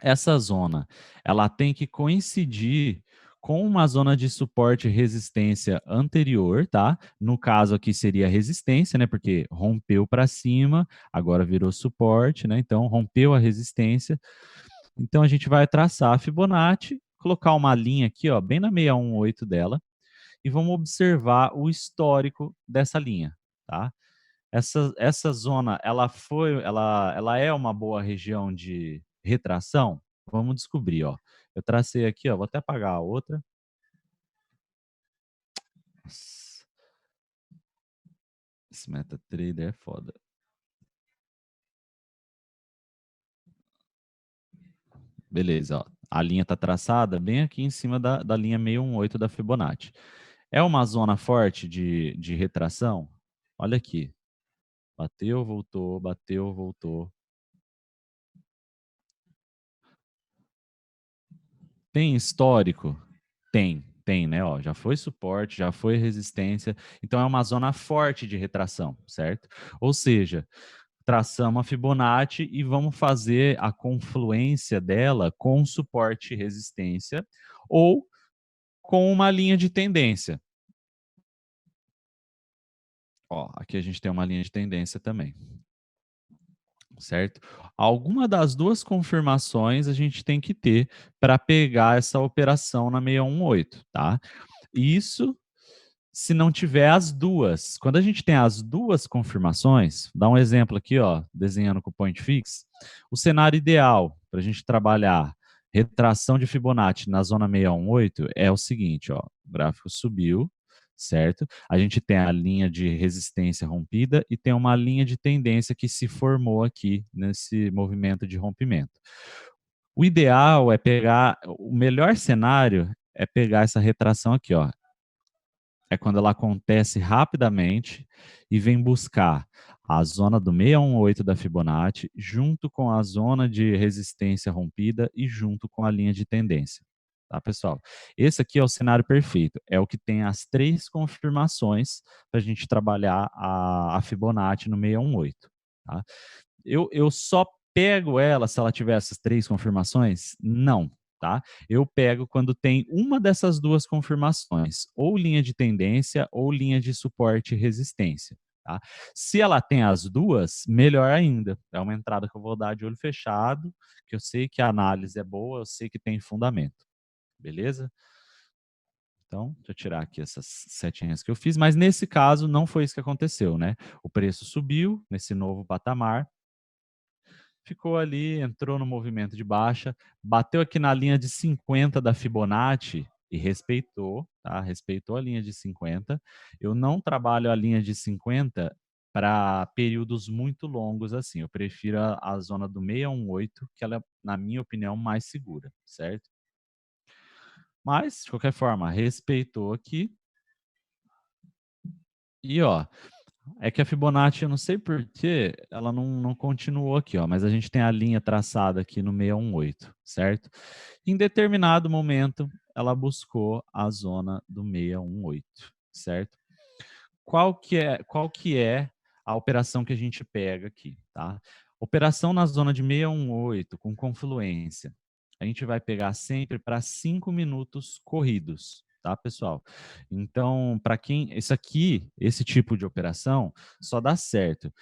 Essa zona, ela tem que coincidir com uma zona de suporte e resistência anterior, tá? No caso aqui seria resistência, né? Porque rompeu para cima, agora virou suporte, né? Então rompeu a resistência. Então a gente vai traçar a Fibonacci, colocar uma linha aqui, ó, bem na 618 dela, e vamos observar o histórico dessa linha, tá? Essa zona, ela é uma boa região de retração? Vamos descobrir, ó. Eu tracei aqui, ó, vou até apagar a outra. Nossa. Esse MetaTrader é foda. Beleza, ó. A linha está traçada bem aqui em cima da linha 618 da Fibonacci. É uma zona forte de retração? Olha aqui. Bateu, voltou, bateu, voltou. Tem histórico? Tem, né? Ó, já foi suporte, já foi resistência. Então é uma zona forte de retração, certo? Ou seja, traçamos a Fibonacci e vamos fazer a confluência dela com suporte e resistência ou com uma linha de tendência. Ó, aqui a gente tem uma linha de tendência também. certo? Alguma das duas confirmações a gente tem que ter para pegar essa operação na 618, tá? Isso se não tiver as duas. Quando a gente tem as duas confirmações, dá um exemplo aqui, ó, desenhando com o point fix, o cenário ideal para a gente trabalhar retração de Fibonacci na zona 618 é o seguinte, ó, o gráfico subiu, certo? A gente tem a linha de resistência rompida e tem uma linha de tendência que se formou aqui nesse movimento de rompimento. O ideal é pegar, o melhor cenário é pegar essa retração aqui, ó, é quando ela acontece rapidamente e vem buscar a zona do 618 da Fibonacci, junto com a zona de resistência rompida e junto com a linha de tendência. Tá, pessoal? Esse aqui é o cenário perfeito. É o que tem as três confirmações para a gente trabalhar a Fibonacci no 618. Tá? Eu só pego ela se ela tiver essas três confirmações? Não, tá? Eu pego quando tem uma dessas duas confirmações, ou linha de tendência ou linha de suporte e resistência, tá? Se ela tem as duas, melhor ainda. É uma entrada que eu vou dar de olho fechado, que eu sei que a análise é boa, eu sei que tem fundamento. Beleza? Então, deixa eu tirar aqui essas setinhas que eu fiz, mas nesse caso não foi isso que aconteceu, né? O preço subiu nesse novo patamar, ficou ali, entrou no movimento de baixa, bateu aqui na linha de 50 da Fibonacci e respeitou, tá? Respeitou a linha de 50. Eu não trabalho a linha de 50 para períodos muito longos assim. Eu prefiro a zona do 618, que ela é, na minha opinião, mais segura, certo? Mas, de qualquer forma, respeitou aqui. E, ó, é que a Fibonacci, eu não sei por que ela não continuou aqui, ó, mas a gente tem a linha traçada aqui no 618, certo? Em determinado momento, ela buscou a zona do 618, certo? Qual que é a operação que a gente pega aqui, tá? Operação na zona de 618 com confluência. A gente vai pegar sempre para 5 minutos corridos, tá, pessoal? Então, para quem isso aqui, esse tipo de operação só dá certo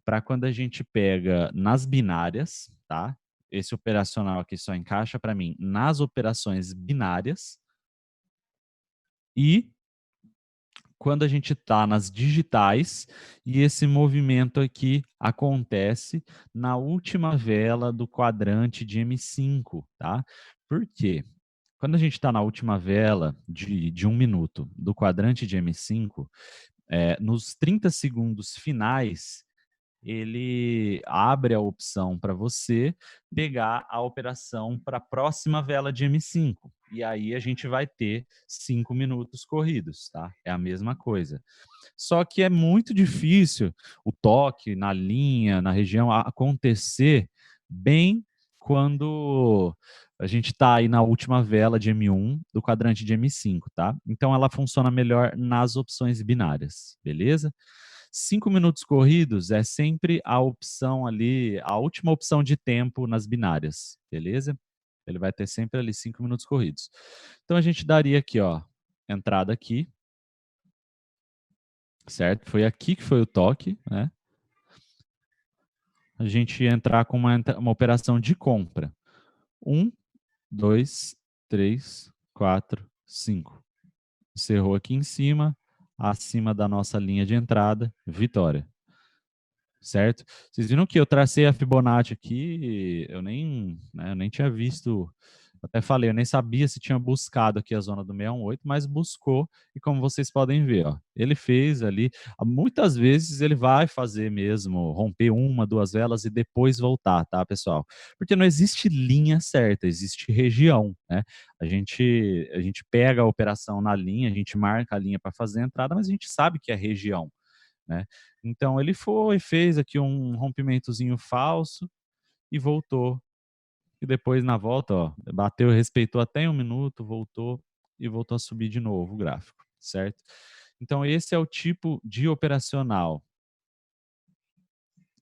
para quando a gente pega nas binárias, tá? Esse operacional aqui só encaixa para mim nas operações binárias e quando a gente está nas digitais e esse movimento aqui acontece na última vela do quadrante de M5, tá? Por quê? Quando a gente está na última vela de 1 minuto do quadrante de M5, nos 30 segundos finais, ele abre a opção para você pegar a operação para a próxima vela de M5. E aí a gente vai ter 5 minutos corridos, tá? É a mesma coisa. Só que é muito difícil o toque na linha, na região, acontecer bem quando a gente está aí na última vela de M1 do quadrante de M5, tá? Então ela funciona melhor nas opções binárias, beleza? 5 minutos corridos é sempre a opção ali, a última opção de tempo nas binárias, beleza? Ele vai ter sempre ali 5 minutos corridos. Então a gente daria aqui, ó, entrada aqui, certo? Foi aqui que foi o toque, né? A gente ia entrar com uma operação de compra. 1, 2, 3, 4, 5. Encerrou aqui em cima, acima da nossa linha de entrada, vitória. Certo? Vocês viram que eu tracei a Fibonacci aqui, eu nem tinha visto, até falei, eu nem sabia se tinha buscado aqui a zona do 618, mas buscou, e como vocês podem ver, ó, ele fez ali, muitas vezes ele vai fazer mesmo, romper uma, duas velas e depois voltar, tá, pessoal? Porque não existe linha certa, existe região, né? A gente pega a operação na linha, a gente marca a linha para fazer a entrada, mas a gente sabe que é região, né? Então ele foi, fez aqui um rompimentozinho falso e voltou. E depois na volta, ó, bateu, respeitou até em 1 minuto, voltou e voltou a subir de novo o gráfico, certo? Então esse é o tipo de operacional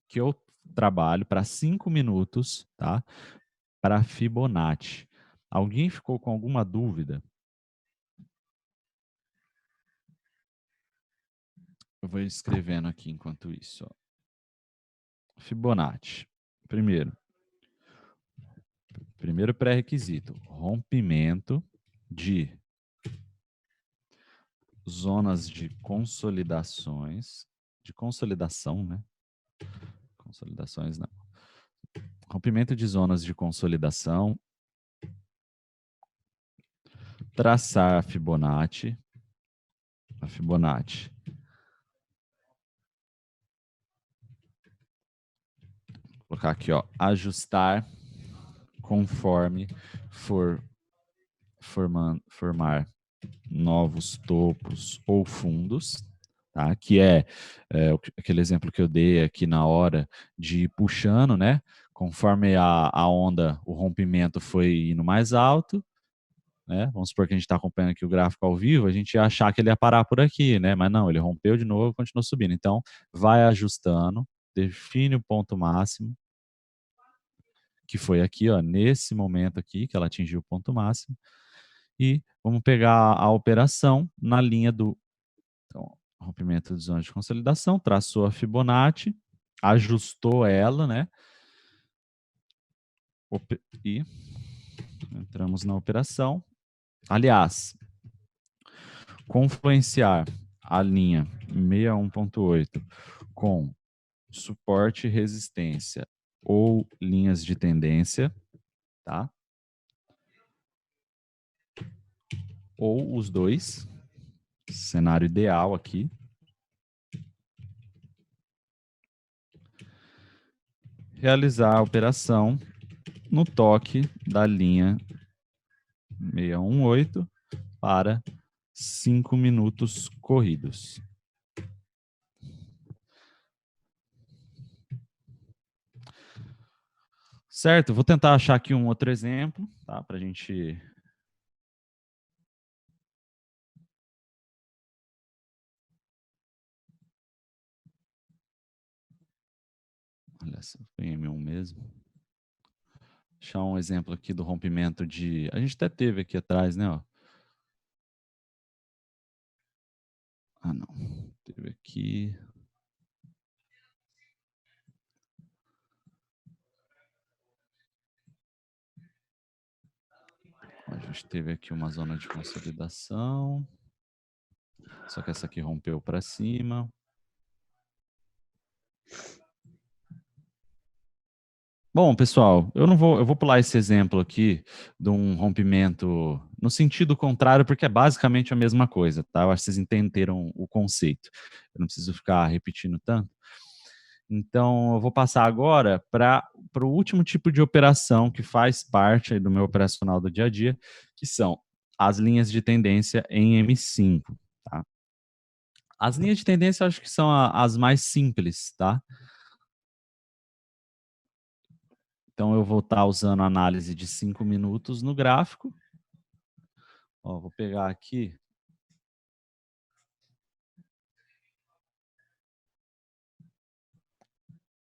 que eu trabalho para 5 minutos, tá? Para Fibonacci. Alguém ficou com alguma dúvida? Eu vou escrevendo aqui enquanto isso, ó. Fibonacci. Primeiro pré-requisito, rompimento de zonas de consolidação, né? Consolidações não. Rompimento de zonas de consolidação, traçar a Fibonacci. Vou colocar aqui, ó, ajustar conforme formar novos topos ou fundos, tá? Que é aquele exemplo que eu dei aqui na hora de ir puxando, né? Conforme a onda, o rompimento foi indo mais alto, né? Vamos supor que a gente está acompanhando aqui o gráfico ao vivo, a gente ia achar que ele ia parar por aqui, né? Mas não, ele rompeu de novo e continuou subindo. Então, vai ajustando, define o ponto máximo, que foi aqui, ó, nesse momento aqui, que ela atingiu o ponto máximo, e vamos pegar a operação na linha do então, rompimento de zona de consolidação, traçou a Fibonacci, ajustou ela, né? E entramos na operação. Aliás, confluenciar a linha 61.8 com suporte e resistência ou linhas de tendência, tá? Ou os dois, cenário ideal aqui. Realizar a operação no toque da linha 618 para 5 minutos corridos. Certo? Vou tentar achar aqui um outro exemplo, tá? Para a gente... Olha, foi em M1 mesmo. Deixar um exemplo aqui do rompimento de... A gente até teve aqui atrás, né? Ó. Ah, não. Teve aqui... A gente teve aqui uma zona de consolidação. Só que essa aqui rompeu para cima. Bom, pessoal, eu vou pular esse exemplo aqui de um rompimento no sentido contrário, porque é basicamente a mesma coisa, tá? Eu acho que vocês entenderam o conceito. Eu não preciso ficar repetindo tanto. Então, eu vou passar agora para o último tipo de operação que faz parte do meu operacional do dia a dia, que são as linhas de tendência em M5, tá? As linhas de tendência eu acho que são as mais simples, tá? Então, eu vou estar usando a análise de 5 minutos no gráfico. Ó, vou pegar aqui.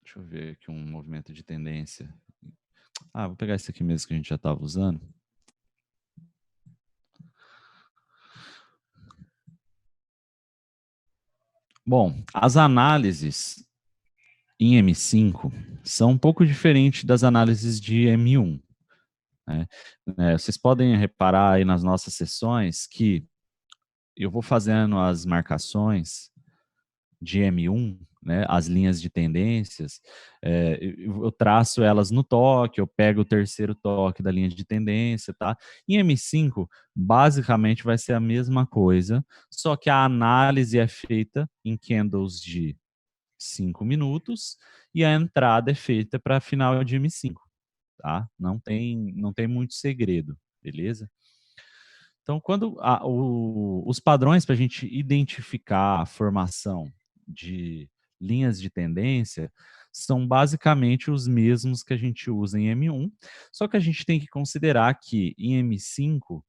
Deixa eu ver aqui um movimento de tendência. Ah, vou pegar esse aqui mesmo que a gente já estava usando. Bom, as análises em M5 são um pouco diferentes das análises de M1. Né? Vocês podem reparar aí nas nossas sessões que eu vou fazendo as marcações de M1, né, as linhas de tendências, eu traço elas no toque, eu pego o terceiro toque da linha de tendência, tá? Em M5, basicamente vai ser a mesma coisa, só que a análise é feita em candles de 5 minutos e a entrada é feita para final de M5, tá? Não tem muito segredo, beleza? Então, quando os padrões para a gente identificar a formação de linhas de tendência são basicamente os mesmos que a gente usa em M1, só que a gente tem que considerar que em M5,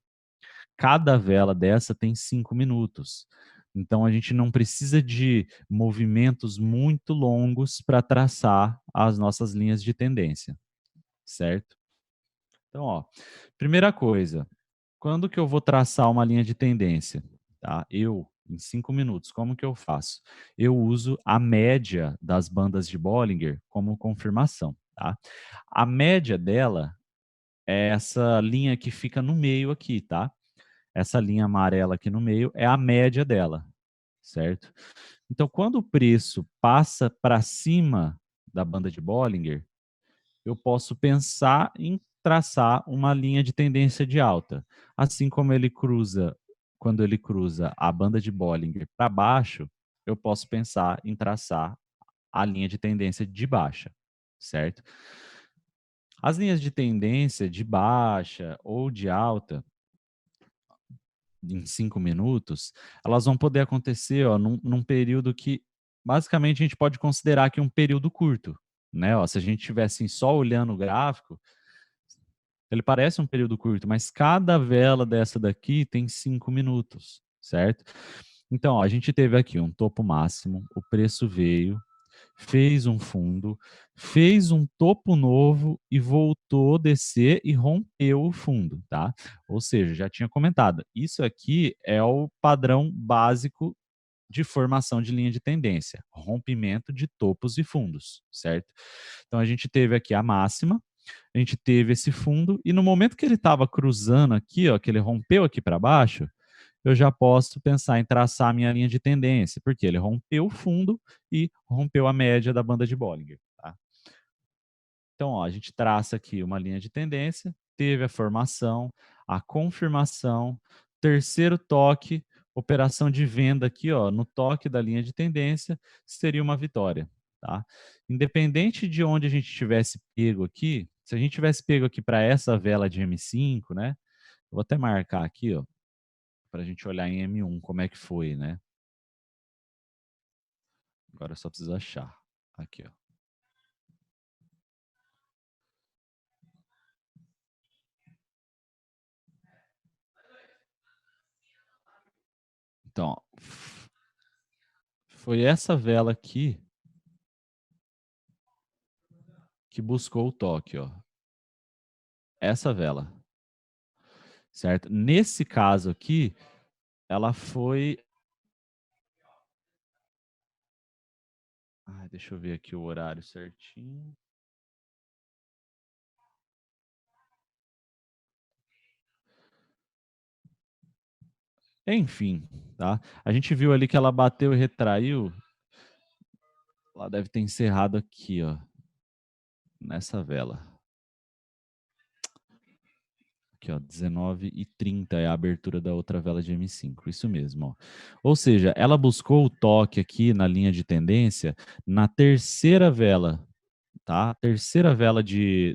cada vela dessa tem 5 minutos. Então, a gente não precisa de movimentos muito longos para traçar as nossas linhas de tendência, certo? Então, ó, primeira coisa, quando que eu vou traçar uma linha de tendência? Tá? Em 5 minutos, como que eu faço? Eu uso a média das bandas de Bollinger como confirmação. tá? A média dela é essa linha que fica no meio aqui, tá? Essa linha amarela aqui no meio é a média dela, certo? Então, quando o preço passa para cima da banda de Bollinger, eu posso pensar em traçar uma linha de tendência de alta. Assim como quando ele cruza a banda de Bollinger para baixo, eu posso pensar em traçar a linha de tendência de baixa, certo? As linhas de tendência de baixa ou de alta, em 5 minutos, elas vão poder acontecer, ó, num período que, basicamente, a gente pode considerar que é um período curto, né? Ó, se a gente estivesse assim, só olhando o gráfico, ele parece um período curto, mas cada vela dessa daqui tem 5 minutos, certo? Então, ó, a gente teve aqui um topo máximo, o preço veio, fez um fundo, fez um topo novo e voltou a descer e rompeu o fundo, tá? Ou seja, já tinha comentado, isso aqui é o padrão básico de formação de linha de tendência, rompimento de topos e fundos, certo? Então a gente teve aqui a máxima, a gente teve esse fundo e no momento que ele estava cruzando aqui, ó, que ele rompeu aqui para baixo, eu já posso pensar em traçar a minha linha de tendência, porque ele rompeu o fundo e rompeu a média da banda de Bollinger. Tá? Então, ó, a gente traça aqui uma linha de tendência, teve a formação, a confirmação, terceiro toque, operação de venda aqui, ó, no toque da linha de tendência, seria uma vitória. Tá? Independente de onde a gente tivesse pego aqui, se a gente tivesse pego aqui para essa vela de M5, né? Vou até marcar aqui, ó, para a gente olhar em M1 como é que foi, né? Agora eu só preciso achar. Aqui, ó. Então, foi essa vela aqui que buscou o toque, ó. Essa vela. Certo? Nesse caso aqui, ela foi... deixa eu ver aqui o horário certinho. Enfim, tá? A gente viu ali que ela bateu e retraiu. Ela deve ter encerrado aqui, ó. Nessa vela. Aqui, ó, 19h30 é a abertura da outra vela de M5, isso mesmo, ó. Ou seja, ela buscou o toque aqui na linha de tendência na terceira vela, tá? Terceira vela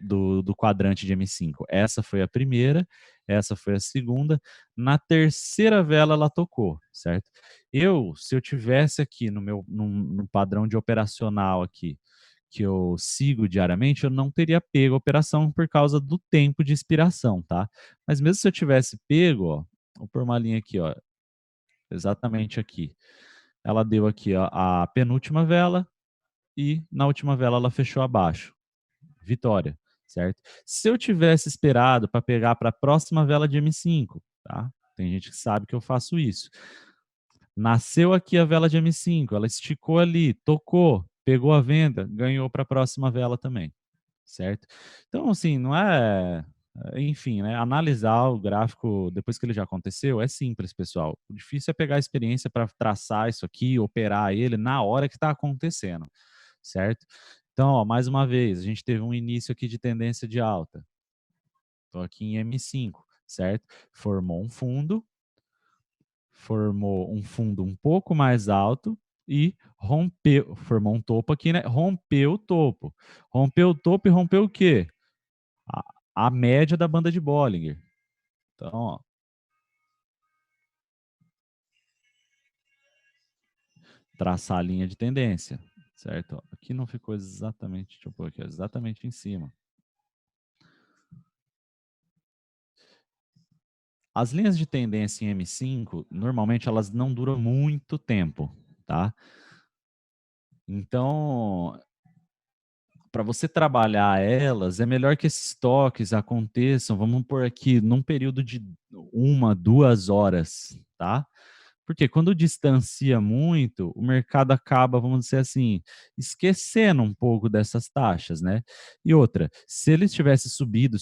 do quadrante de M5. Essa foi a primeira, essa foi a segunda. Na terceira vela ela tocou, certo? Se eu tivesse aqui no padrão de operacional aqui, que eu sigo diariamente, eu não teria pego a operação por causa do tempo de expiração, tá? Mas mesmo se eu tivesse pego, ó, vou pôr uma linha aqui, ó, exatamente aqui. Ela deu aqui ó, a penúltima vela e na última vela ela fechou abaixo. Vitória, certo? Se eu tivesse esperado para pegar para a próxima vela de M5, tá? Tem gente que sabe que eu faço isso. Nasceu aqui a vela de M5, ela esticou ali, tocou, pegou a venda, ganhou para a próxima vela também, certo? Então, assim, não é... Enfim, né? Analisar o gráfico depois que ele já aconteceu é simples, pessoal. O difícil é pegar a experiência para traçar isso aqui, operar ele na hora que está acontecendo, certo? Então, ó, mais uma vez, a gente teve um início aqui de tendência de alta. Estou aqui em M5, certo? Formou um fundo um pouco mais alto e rompeu, formou um topo aqui, né? Rompeu o topo. Rompeu o topo e rompeu o quê? A média da banda de Bollinger. Então, ó, traçar a linha de tendência, certo? Ó, aqui não ficou exatamente, deixa eu pôr aqui, exatamente em cima. As linhas de tendência em M5, normalmente elas não duram muito tempo, tá? Então, para você trabalhar elas, é melhor que esses toques aconteçam, vamos pôr aqui, num período de 1, 2 horas, tá? Porque quando distancia muito, o mercado acaba, vamos dizer assim, esquecendo um pouco dessas taxas, né? E outra, se eles tivesse subido,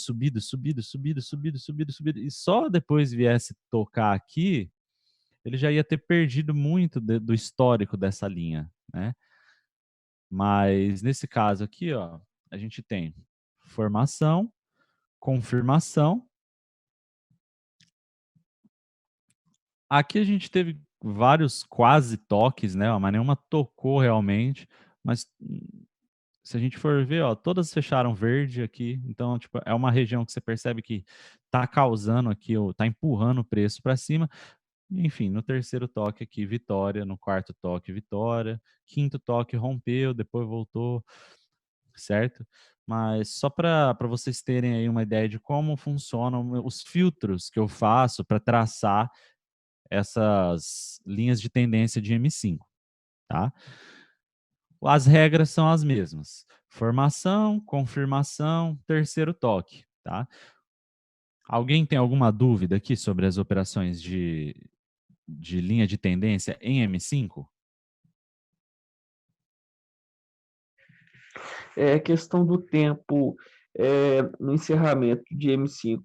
e só depois viesse tocar aqui, ele já ia ter perdido muito do histórico dessa linha, né? Mas nesse caso aqui, ó, a gente tem formação, confirmação. Aqui a gente teve vários quase toques, né? Mas nenhuma tocou realmente. Mas se a gente for ver, ó, todas fecharam verde aqui. Então, tipo, é uma região que você percebe que tá causando aqui, ou tá empurrando o preço para cima. Enfim, no terceiro toque aqui, vitória. No quarto toque, vitória. Quinto toque, rompeu, depois voltou, certo? Mas só para vocês terem aí uma ideia de como funcionam os filtros que eu faço para traçar essas linhas de tendência de M5, tá? As regras são as mesmas. Formação, confirmação, terceiro toque, tá? Alguém tem alguma dúvida aqui sobre as operações de linha de tendência em M5? É questão do tempo no encerramento de M5,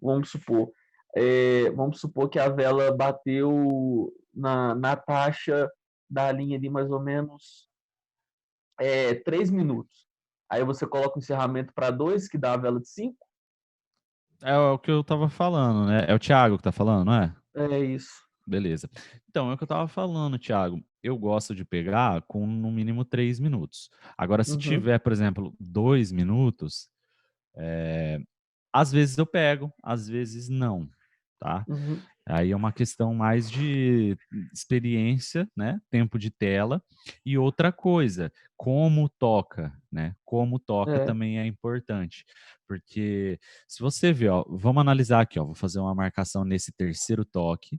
vamos supor que a vela bateu na taxa da linha de mais ou menos 3 minutos. Aí você coloca o encerramento para 2, que dá a vela de 5. É o que eu estava falando, né? É o Thiago que está falando, não é? É isso. Beleza. Então, é o que eu estava falando, Thiago. Eu gosto de pegar com no mínimo 3 minutos. Agora, se Uhum, tiver, por exemplo, 2 minutos, às vezes eu pego, às vezes não, tá? uhum, Aí é uma questão mais de experiência, né? Tempo de tela. E outra coisa, como toca, né? Como toca é. também é importante. Porque se você ver, ó, vamos analisar aqui, ó, vou fazer uma marcação nesse terceiro toque,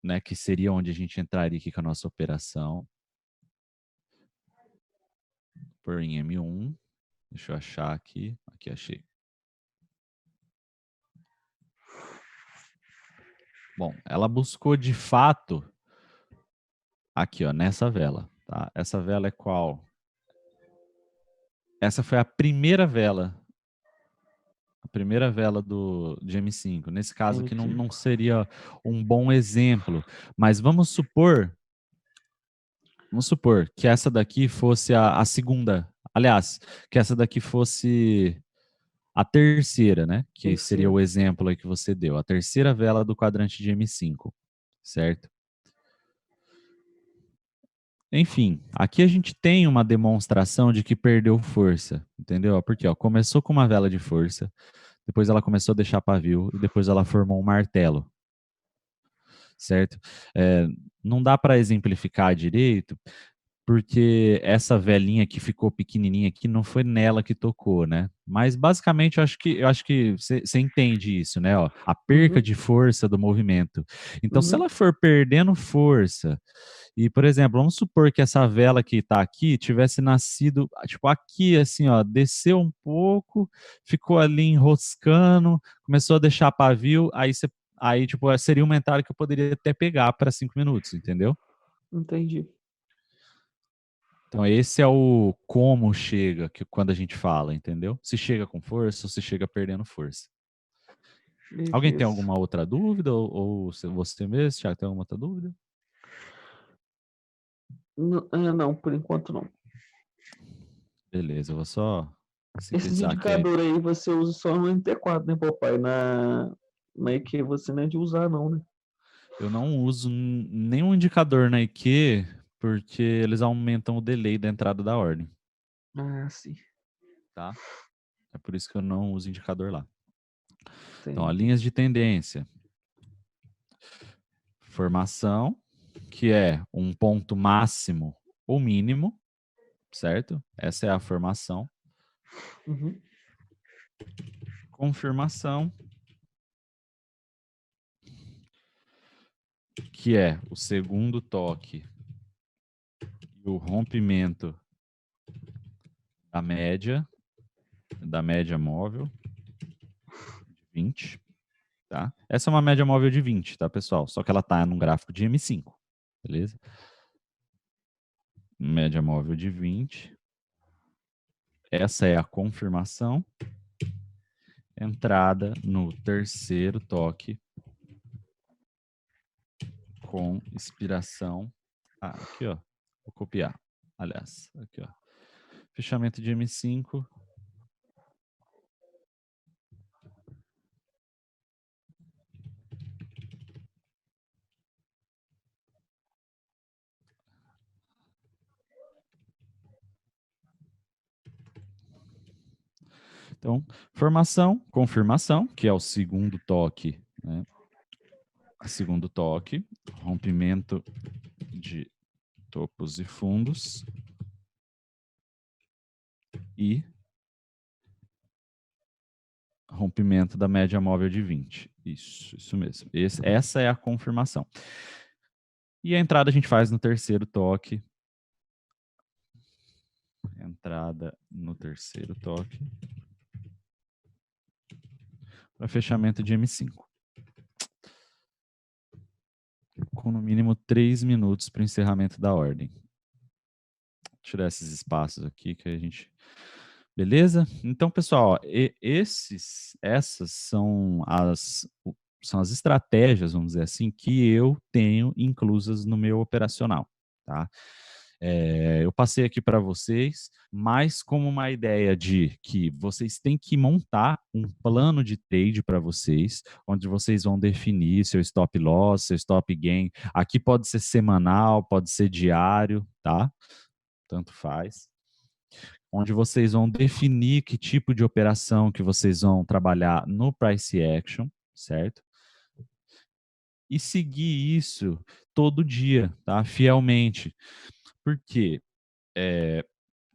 né? Que seria onde a gente entraria aqui com a nossa operação. Por em M1. Deixa eu achar aqui. Aqui achei. Bom, ela buscou de fato aqui, ó, nessa vela, tá? Essa vela é qual? Essa foi a primeira vela. A primeira vela de M5. Nesse caso aqui não, M5. não seria um bom exemplo, mas vamos supor que essa daqui fosse a segunda. Aliás, que essa daqui fosse a terceira, né? Que seria Terceiro. o exemplo aí que você deu. A terceira vela do quadrante de M5, certo? Enfim, aqui a gente tem uma demonstração de que perdeu força, entendeu? Porque ó, começou com uma vela de força, depois ela começou a deixar pavio e depois ela formou um martelo, certo? É, não dá para exemplificar direito, porque essa velhinha que ficou pequenininha aqui não foi nela que tocou, né? Mas basicamente eu acho que você entende isso, né? Ó, a perca Uhum, de força do movimento. Então, se uhum, ela for perdendo força e, por exemplo, vamos supor que essa vela que está aqui tivesse nascido, tipo, aqui, assim, ó, desceu um pouco, ficou ali enroscando, começou a deixar pavio, aí, tipo, seria uma entrada que eu poderia até pegar para 5 minutos, entendeu? entendi. Então, esse é o como chega, que quando a gente fala, entendeu? Se chega com força ou se chega perdendo força. Alguém tem Beleza. alguma outra dúvida? Ou você mesmo, Thiago, tem alguma outra dúvida? Não, por enquanto não. Beleza, eu vou só Esses sintetizar aqui. indicadores aí você usa só no MT4, né, papai? Na EQ você não é de usar, não, né? Eu não uso nenhum indicador na IQ, porque eles aumentam o delay da entrada da ordem, Ah, sim. tá? É por isso que eu não uso indicador lá. Então, ó, Entendi. linhas de tendência. Formação, que é um ponto máximo ou mínimo, certo? Essa é a formação. Uhum. Confirmação, que é o segundo toque e o rompimento da média móvel de 20, tá? Essa é uma média móvel de 20, tá, pessoal? Só que ela tá num gráfico de M5. beleza? Média móvel de 20. Essa é a confirmação. Entrada no terceiro toque com expiração. Aqui, ó. Vou copiar. Aliás, aqui, ó. Fechamento de M5. Então, formação, confirmação, que é o segundo toque, né? Segundo toque, rompimento de topos e fundos e rompimento da média móvel de 20. Isso mesmo. Essa é a confirmação. E a entrada a gente faz no terceiro toque. Entrada no terceiro toque. Para fechamento de M5. Com no mínimo 3 minutos para o encerramento da ordem. Vou tirar esses espaços aqui que a gente... Beleza? Então, pessoal, essas são as estratégias, vamos dizer assim, que eu tenho inclusas no meu operacional, tá? Eu passei aqui para vocês, mas como uma ideia de que vocês têm que montar um plano de trade para vocês, onde vocês vão definir seu stop loss, seu stop gain. Aqui pode ser semanal, pode ser diário, tá? Tanto faz. Onde vocês vão definir que tipo de operação que vocês vão trabalhar no price action, certo? E seguir isso todo dia, tá? Fielmente. Porque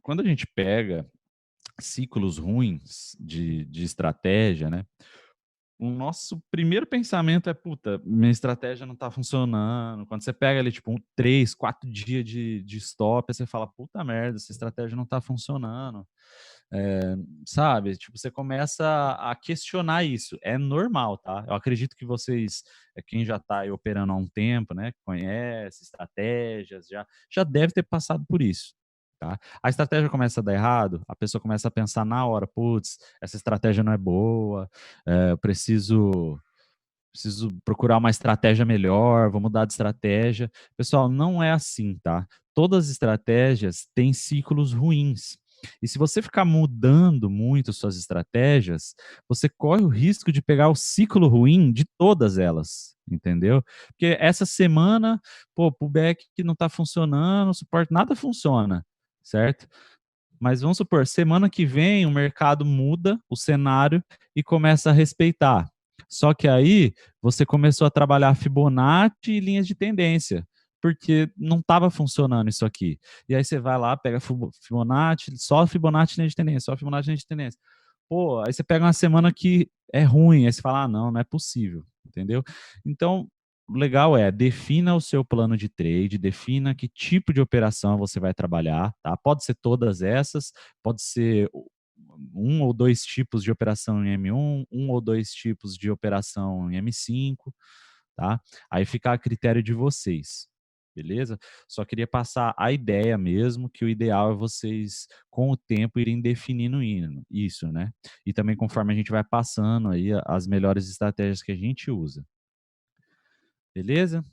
quando a gente pega ciclos ruins de estratégia, né? O nosso primeiro pensamento é, puta, minha estratégia não tá funcionando. Quando você pega ali, tipo, 3, 4 dias de stop, aí você fala, puta merda, essa estratégia não tá funcionando. Sabe? Tipo, você começa a questionar isso. É normal, tá? Eu acredito que vocês, quem já tá aí operando há um tempo, né? Conhece estratégias, já deve ter passado por isso. Tá? A estratégia começa a dar errado, a pessoa começa a pensar na hora, putz, essa estratégia não é boa, eu preciso procurar uma estratégia melhor, vou mudar de estratégia. Pessoal, não é assim, tá? Todas as estratégias têm ciclos ruins. E se você ficar mudando muito suas estratégias, você corre o risco de pegar o ciclo ruim de todas elas, entendeu? Porque essa semana, pô, o back não está funcionando, o suporte, nada funciona, certo? Mas vamos supor, semana que vem o mercado muda o cenário e começa a respeitar. Só que aí você começou a trabalhar Fibonacci e linhas de tendência, porque não estava funcionando isso aqui. E aí você vai lá, pega Fibonacci, só Fibonacci linha de tendência, só Fibonacci linha de tendência. Pô, aí você pega uma semana que é ruim, aí você fala, não é possível, entendeu? Então, o legal é, defina o seu plano de trade, defina que tipo de operação você vai trabalhar, tá? Pode ser todas essas, pode ser um ou dois tipos de operação em M1, um ou dois tipos de operação em M5, tá? Aí fica a critério de vocês, beleza? Só queria passar a ideia mesmo, que o ideal é vocês, com o tempo, irem definindo isso, né? E também conforme a gente vai passando aí as melhores estratégias que a gente usa. Beleza?